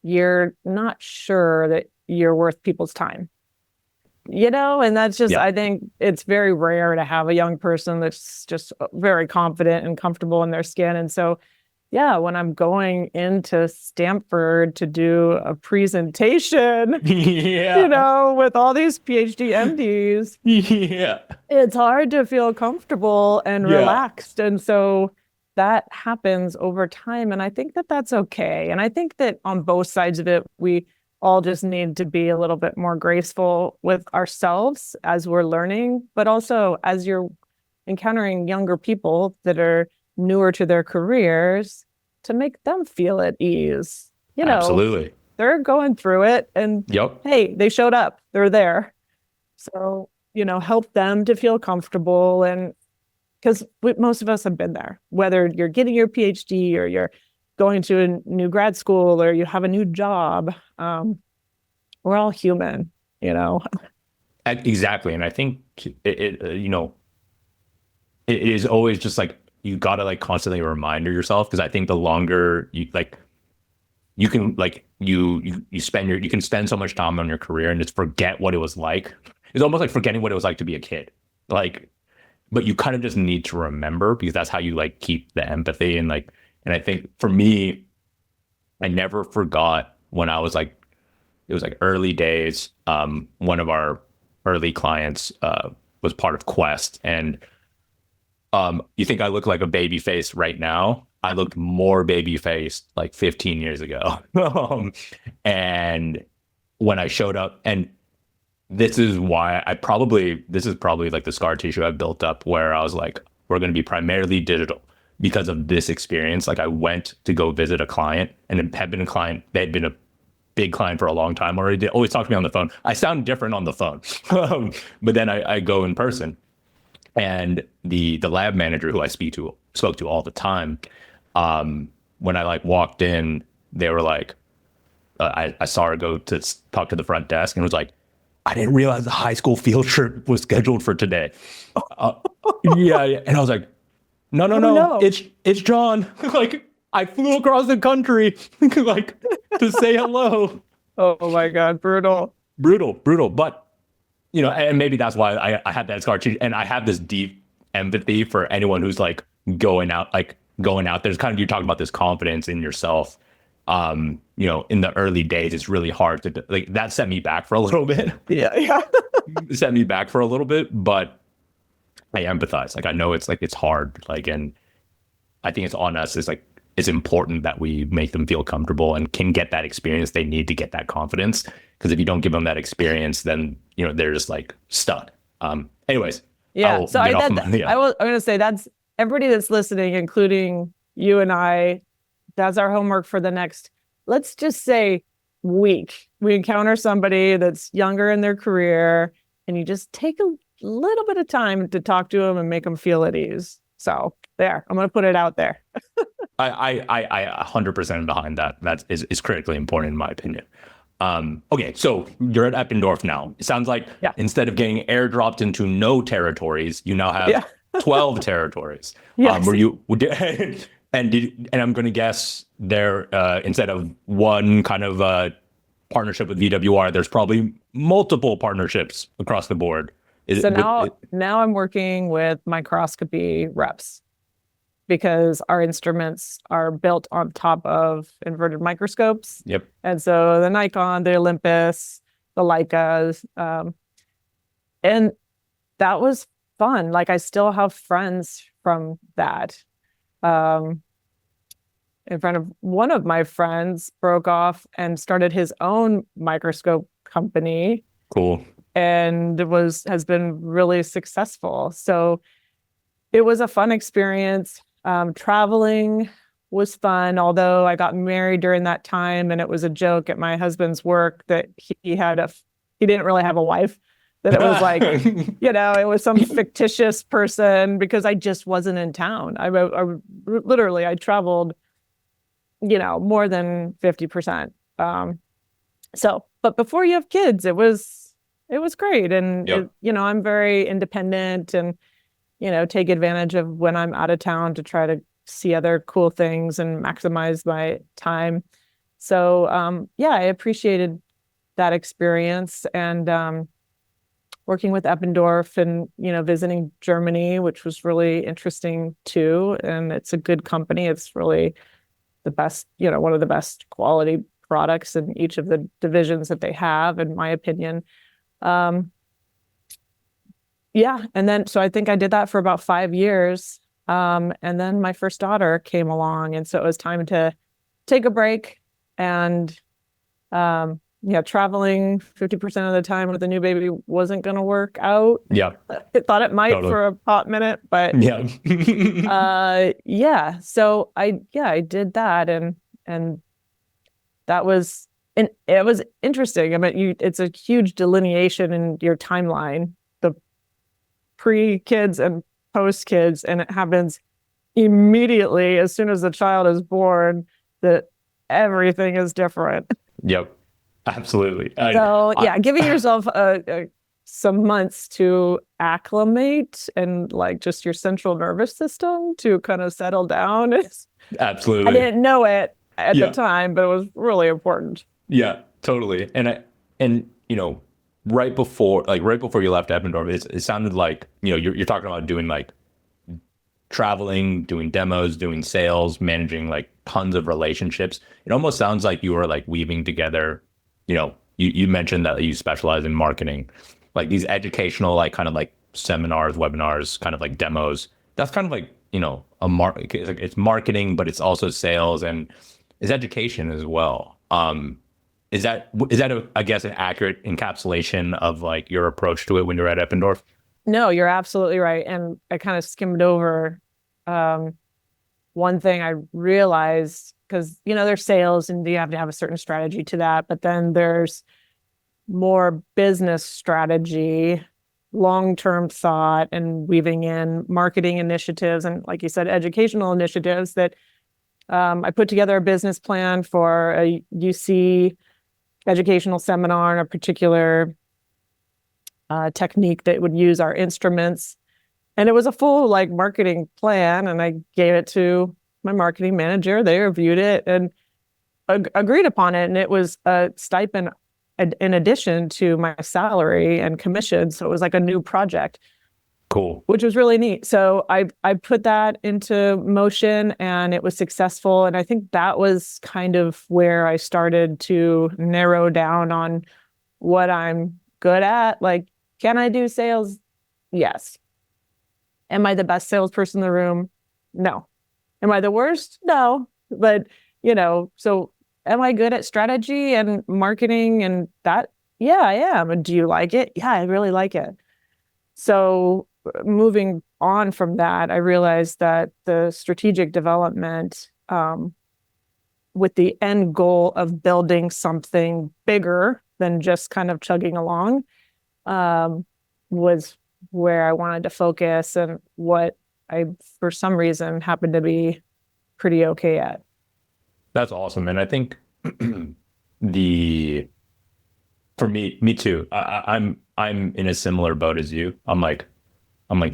you're not sure that you're worth people's time, and that's just, I think it's very rare to have a young person that's just very confident and comfortable in their skin. And so, when I'm going into Stanford to do a presentation, with all these PhD MDs, it's hard to feel comfortable and relaxed. And so that happens over time. And I think that that's okay. And I think that on both sides of it, we all just need to be a little bit more graceful with ourselves as we're learning, but also as you're encountering younger people that are newer to their careers, to make them feel at ease. Absolutely. They're going through it and hey, they showed up, they're there. So, help them to feel comfortable. And because most of us have been there, whether you're getting your PhD or you're going to a new grad school or you have a new job, we're all human, Exactly. And I think it is always just like, you got to like constantly remind yourself, because I think the longer you like, you can like, you can spend so much time on your career and just forget what it was like. It's almost like forgetting what it was like to be a kid. Like, but you kind of just need to remember, because that's how you like keep the empathy. And like, and I think for me, I never forgot when I was like, it was like early days. One of our early clients was part of Quest, and you think I look like a baby face right now? I looked more baby faced like 15 years ago. And when I showed up, and this is why this is probably like the scar tissue I've built up, where I was like, we're going to be primarily digital because of this experience. Like I went to go visit a client, and it had been a client, they'd been a big client for a long time already. They always talk to me on the phone. I sound different on the phone, but then I go in person. And the lab manager who I spoke to all the time, when I like walked in, they were like, I saw her go to talk to the front desk and was like, I didn't realize the high school field trip was scheduled for today. Yeah. And I was like, no, it's John. Like I flew across the country like to say hello. Oh my God, brutal. But and maybe that's why I had that scar tissue, and I have this deep empathy for anyone who's like going out there's kind of, you talk about this confidence in yourself. In the early days, it's really hard to like, that set me back for a little bit. Yeah. Set me back for a little bit, but I empathize. Like I know it's like, it's hard. Like, and I think it's on us. It's like, it's important that we make them feel comfortable and can get that experience they need to get that confidence. Because if you don't give them that experience, then they're just like stuck. Anyways, yeah. So I'm going to say that's everybody that's listening, including you and I. That's our homework for the next, let's just say, week. We encounter somebody that's younger in their career, and you just take a little bit of time to talk to them and make them feel at ease. So there, I'm going to put it out there. I 100% behind that. That is critically important in my opinion. Okay, so you're at Eppendorf now. It sounds like instead of getting airdropped into no territories, you now have 12 territories. Yes. And I'm going to guess there, instead of one kind of partnership with VWR, there's probably multiple partnerships across the board. Now I'm working with microscopy reps because our instruments are built on top of inverted microscopes. Yep. And so the Nikon, the Olympus, the Leicas, and that was fun. Like I still have friends from that. In front of one of my friends broke off and started his own microscope company. Cool. And has been really successful. So it was a fun experience. Traveling was fun, although I got married during that time, and it was a joke at my husband's work that he didn't really have a wife. That it was like, it was some fictitious person because I just wasn't in town. I literally traveled, more than 50%. But before you have kids, it was great. And, I'm very independent and, take advantage of when I'm out of town to try to see other cool things and maximize my time. So, I appreciated that experience and working with Eppendorf and, visiting Germany, which was really interesting too. And it's a good company. It's really the best, one of the best quality products in each of the divisions that they have, in my opinion. And then, so I think I did that for about 5 years. And then my first daughter came along. And so it was time to take a break and, traveling 50% of the time with a new baby wasn't going to work out. Yeah. I thought it might for a hot minute, but So I did that. And that was, and it was interesting. I mean, it's a huge delineation in your timeline, the pre-kids and post-kids, and it happens immediately as soon as the child is born, that everything is different. Yep, absolutely. Giving yourself some months to acclimate and like just your central nervous system to kind of settle down. Absolutely. I didn't know it at the time, but it was really important. Yeah, totally. And right before you left Eppendorf, it sounded like, you're talking about doing like traveling, doing demos, doing sales, managing like tons of relationships. It almost sounds like you were like weaving together, you mentioned that you specialize in marketing, like these educational, like kind of like seminars, webinars, kind of like demos. That's kind of like, it's marketing, but it's also sales and it's education as well. Is that I guess an accurate encapsulation of like your approach to it when you're at Eppendorf? No, you're absolutely right. And I kind of skimmed over one thing I realized, because there's sales and you have to have a certain strategy to that, but then there's more business strategy, long-term thought, and weaving in marketing initiatives and, like you said, educational initiatives that I put together a business plan for a UC educational seminar and a particular technique that would use our instruments. And it was a full like marketing plan. And I gave it to my marketing manager. They reviewed it and agreed upon it. And it was a stipend in addition to my salary and commission. So it was like a new project. Cool. Which was really neat. So I put that into motion and it was successful. And I think that was kind of where I started to narrow down on what I'm good at. Like, can I do sales? Yes. Am I the best salesperson in the room? No. Am I the worst? No. But, so am I good at strategy and marketing and that? Yeah, I am. And do you like it? Yeah, I really like it. So moving on from that, I realized that the strategic development with the end goal of building something bigger than just kind of chugging along was where I wanted to focus and what I for some reason happen to be pretty okay at. That's awesome. And I think for me too, I'm in a similar boat as you. I'm like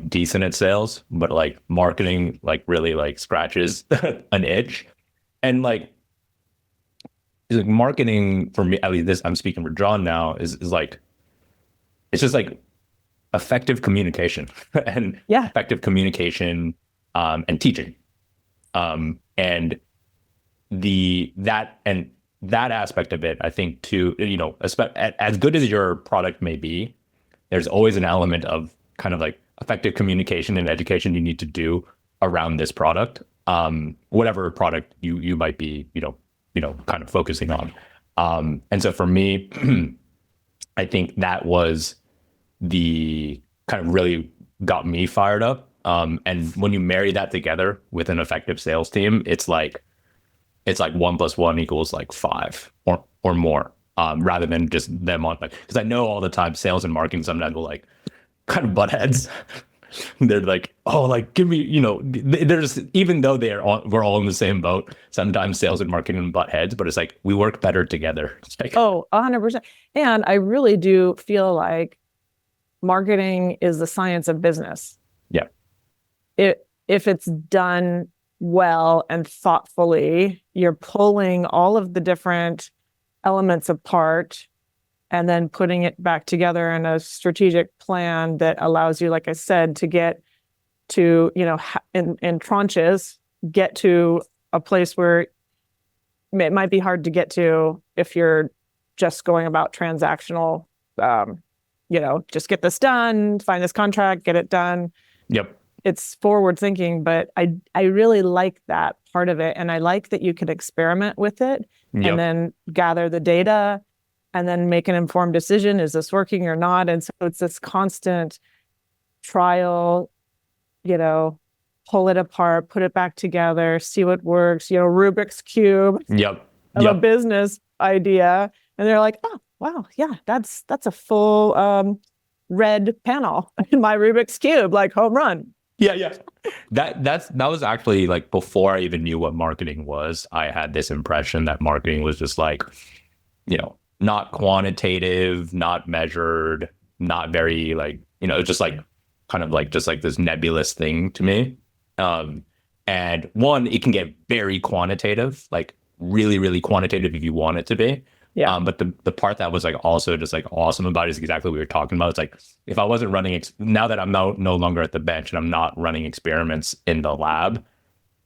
decent at sales, but like marketing like really like scratches an itch. And like marketing for me, at least this I'm speaking for John now, is like it's just like effective communication and effective communication and teaching. And that aspect of it, I think too, as good as your product may be, there's always an element of kind of like effective communication and education you need to do around this product, whatever product you might be, kind of focusing on. And so for me, I think that was the kind of really got me fired up. And when you marry that together with an effective sales team, it's like 1 + 1 = like 5 or more, rather than just them on, like, because I know all the time sales and marketing sometimes will like kind of butt heads. They're like, oh, like give me, there's, even though we're all in the same boat, sometimes sales and marketing butt heads, but it's like we work better together. It's like, 100%. And I really do feel like marketing is the science of business. Yeah. If it's done well and thoughtfully, you're pulling all of the different elements apart and then putting it back together in a strategic plan that allows you, like I said, to get to, in tranches, get to a place where it might be hard to get to if you're just going about transactional, just get this done, find this contract, get it done. Yep. It's forward thinking, but I really like that part of it. And I like that you can experiment with it and then gather the data and then make an informed decision. Is this working or not? And so it's this constant trial, pull it apart, put it back together, see what works, Rubik's Cube of a business idea. And they're like, oh, wow, yeah, that's a full red panel in my Rubik's Cube, like home run. Yeah. That was actually like before I even knew what marketing was. I had this impression that marketing was just like, not quantitative, not measured, not very like, just like kind of like just like this nebulous thing to me. And one, it can get very quantitative, like really, really quantitative if you want it to be. Yeah. But the part that was like also just like awesome about it is exactly what we were talking about. It's like, if I wasn't running, now that I'm no longer at the bench and I'm not running experiments in the lab,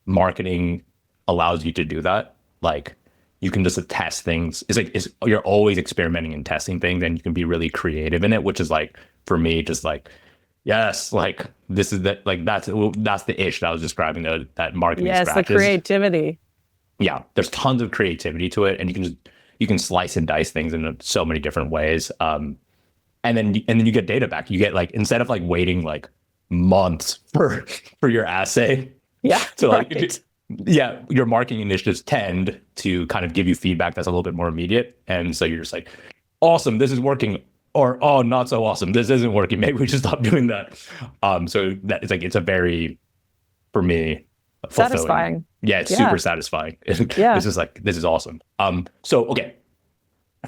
marketing allows you to do that. Like you can just test things. It's like, you're always experimenting and testing things, and you can be really creative in it, which is like, for me, just like, yes, like this is the, like, that's the ish that I was describing, that marketing scratches. Yes, the creativity. Yeah. There's tons of creativity to it, and you can slice and dice things in so many different ways. And then you get data back. You get like, instead of like waiting like months for your assay. Yeah. So like, right. Your marketing initiatives tend to kind of give you feedback that's a little bit more immediate. And so you're just like, awesome, this is working. Or, oh, not so awesome, this isn't working. Maybe we should stop doing that. So that it's like, it's a very, for me, fulfilling. Satisfying. Yeah, it's super satisfying. This is awesome. So, okay,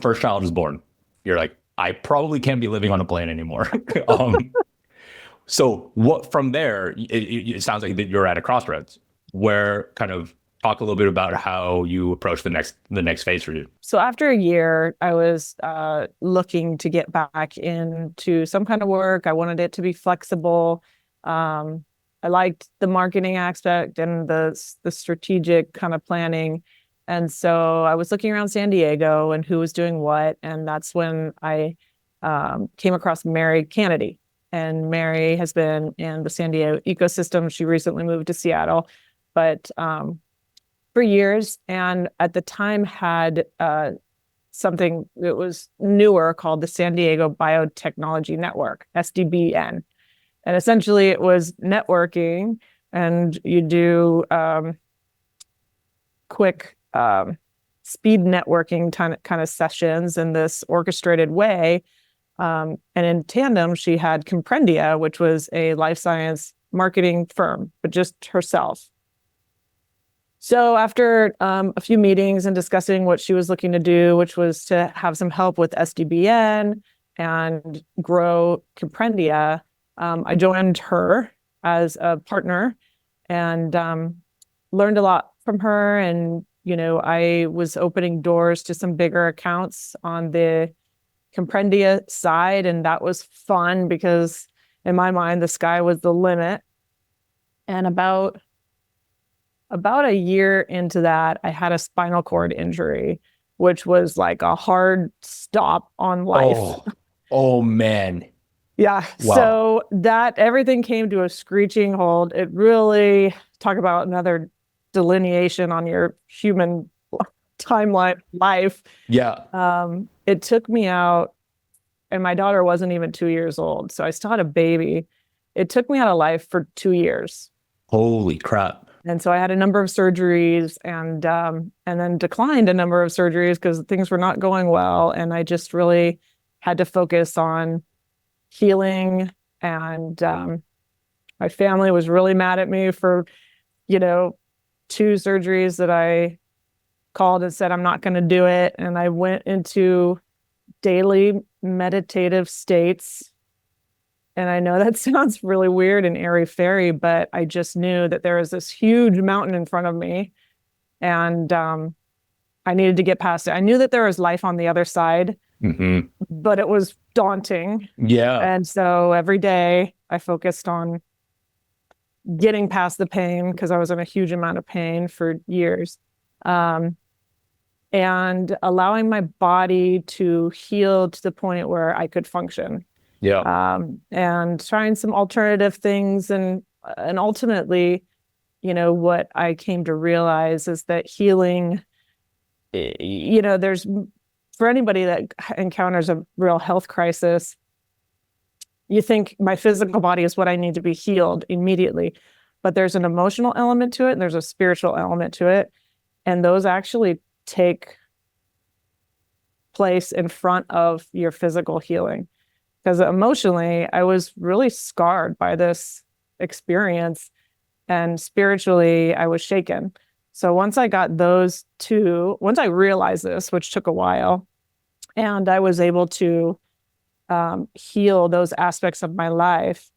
first child is born. You're like, I probably can't be living on a plane anymore. So what from there, it sounds like that you're at a crossroads where kind of talk a little bit about how you approach the next phase for you. So after a year, I was looking to get back into some kind of work. I wanted it to be flexible. I liked the marketing aspect and the strategic kind of planning. And so I was looking around San Diego and who was doing what. And that's when I came across Mary Kennedy. And Mary has been in the San Diego ecosystem. She recently moved to Seattle, but for years. And at the time had something that was newer called the San Diego Biotechnology Network, SDBN. And essentially it was networking, and you do quick speed networking kind of sessions in this orchestrated way. And in tandem, she had Comprendia, which was a life science marketing firm, but just herself. So after a few meetings and discussing what she was looking to do, which was to have some help with SDBN and grow Comprendia, I joined her as a partner and learned a lot from her. And, I was opening doors to some bigger accounts on the Comprendia side. And that was fun because in my mind, the sky was the limit. And about a year into that, I had a spinal cord injury, which was like a hard stop on life. Oh man. Yeah. Wow. So that everything came to a screeching halt. It really, talk about another delineation on your human timeline life. Yeah. It took me out, and my daughter wasn't even 2 years old. So I still had a baby. It took me out of life for 2 years. Holy crap. And so I had a number of surgeries and then declined a number of surgeries because things were not going well. And I just really had to focus on healing. And my family was really mad at me for, 2 surgeries that I called and said, I'm not going to do it. And I went into daily meditative states. And I know that sounds really weird and airy-fairy, but I just knew that there was this huge mountain in front of me. And I needed to get past it. I knew that there was life on the other side, but it was daunting. Yeah. And so every day I focused on getting past the pain because I was in a huge amount of pain for years. And allowing my body to heal to the point where I could function. Yeah. And trying some alternative things. And ultimately, what I came to realize is that healing, there's, for anybody that encounters a real health crisis, you think my physical body is what I need to be healed immediately. But there's an emotional element to it, and there's a spiritual element to it. And those actually take place in front of your physical healing. Because emotionally, I was really scarred by this experience, and spiritually, I was shaken. So once I got those two, once I realized this, which took a while, and I was able to heal those aspects of my life,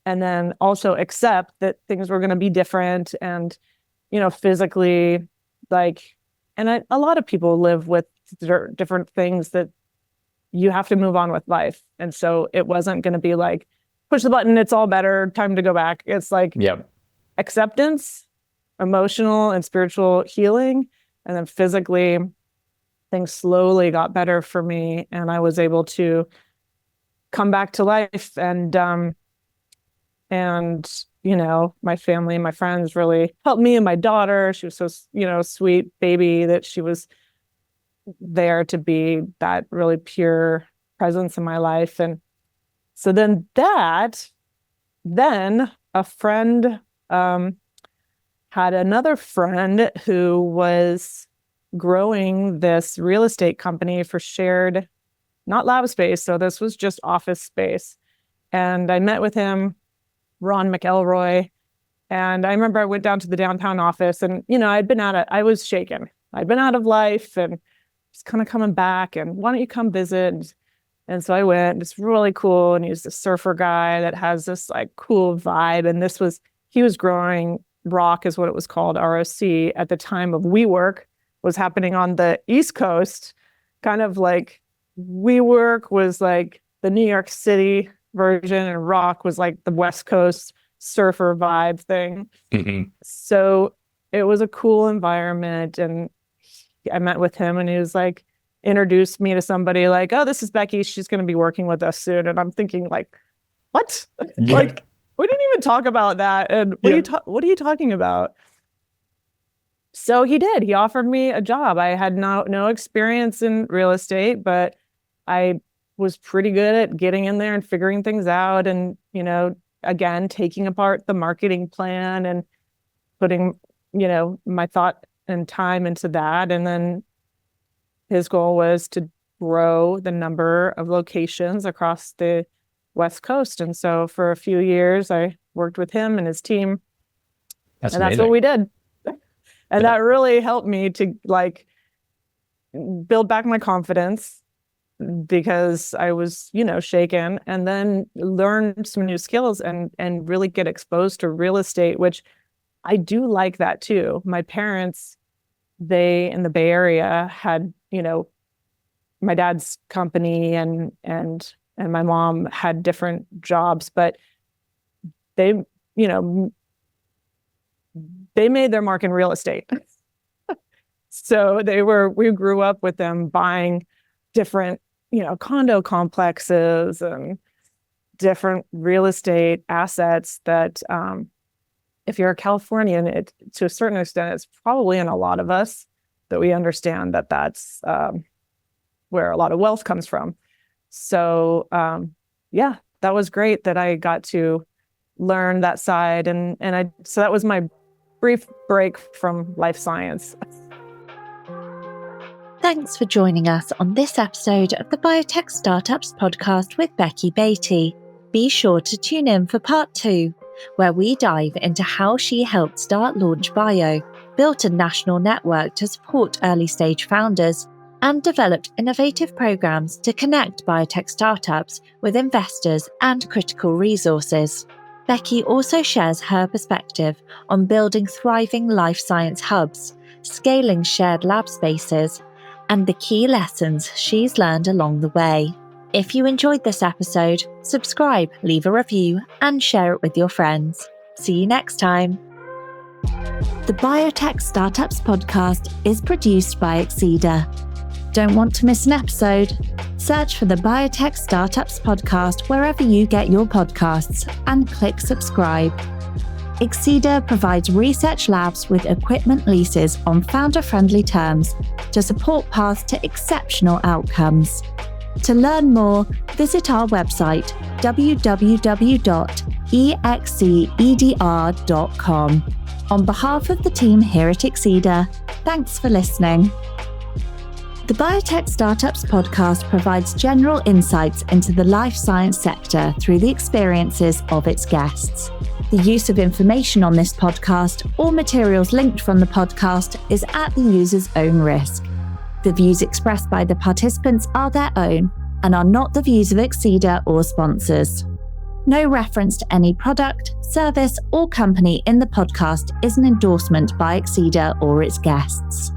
and then also accept that things were going to be different, and physically, and a lot of people live with different things that you have to move on with life. And so it wasn't going to be like, push the button, it's all better, time to go back. It's like acceptance, emotional and spiritual healing. And then physically, things slowly got better for me. And I was able to come back to life. And my family and my friends really helped me and my daughter. She was so, sweet baby that she was there to be that really pure presence in my life. And so then a friend had another friend who was growing this real estate company for shared, not lab space. So this was just office space. And I met with him, Ron McElroy. And I remember I went down to the downtown office and, I was shaken. I'd been out of life and just kind of coming back, and why don't you come visit? And so I went. It's really cool. And he's a surfer guy that has this like cool vibe. And he was growing ROC is what it was called, ROC at the time of WeWork was happening on the East Coast. Kind of like WeWork was like the New York City version, and ROC was like the West Coast surfer vibe thing. So it was a cool environment. And I met with him, and he was like, introduced me to somebody like, oh, this is Becky. She's going to be working with us soon. And I'm thinking like, what? Like, we didn't even talk about that. And what are you talking about? So he did. He offered me a job. I had no experience in real estate, but I was pretty good at getting in there and figuring things out. And, again, taking apart the marketing plan and putting, my thought and time into that. And then his goal was to grow the number of locations across the West Coast. And so for a few years, I worked with him and his team. That's and amazing. That's what we did. And that really helped me to build back my confidence, because I was, shaken, and then learn some new skills and really get exposed to real estate, which I do like that too. My parents, they in the Bay Area had, my dad's company and my mom had different jobs, but they made their mark in real estate. So we grew up with them buying different, condo complexes and different real estate assets that, if you're a Californian, to a certain extent, it's probably in a lot of us that we understand that that's where a lot of wealth comes from. So, that was great that I got to learn that side. So that was my brief break from life science. Thanks for joining us on this episode of the Biotech Startups podcast with Becky Beattie. Be sure to tune in for part 2, where we dive into how she helped start LaunchBio, built a national network to support early-stage founders, and developed innovative programs to connect biotech startups with investors and critical resources. Becky also shares her perspective on building thriving life science hubs, scaling shared lab spaces, and the key lessons she's learned along the way. If you enjoyed this episode, subscribe, leave a review, and share it with your friends. See you next time. The Biotech Startups podcast is produced by Exceeder. Don't want to miss an episode? Search for the Biotech Startups podcast wherever you get your podcasts and click subscribe. Exceeder provides research labs with equipment leases on founder-friendly terms to support paths to exceptional outcomes. To learn more, visit our website www.exceeder.com. On behalf of the team here at Exceeder, thanks for listening. The Biotech Startups podcast provides general insights into the life science sector through the experiences of its guests. The use of information on this podcast or materials linked from the podcast is at the user's own risk. The views expressed by the participants are their own and are not the views of Exceeder or sponsors. No reference to any product, service, or company in the podcast is an endorsement by Exceeder or its guests.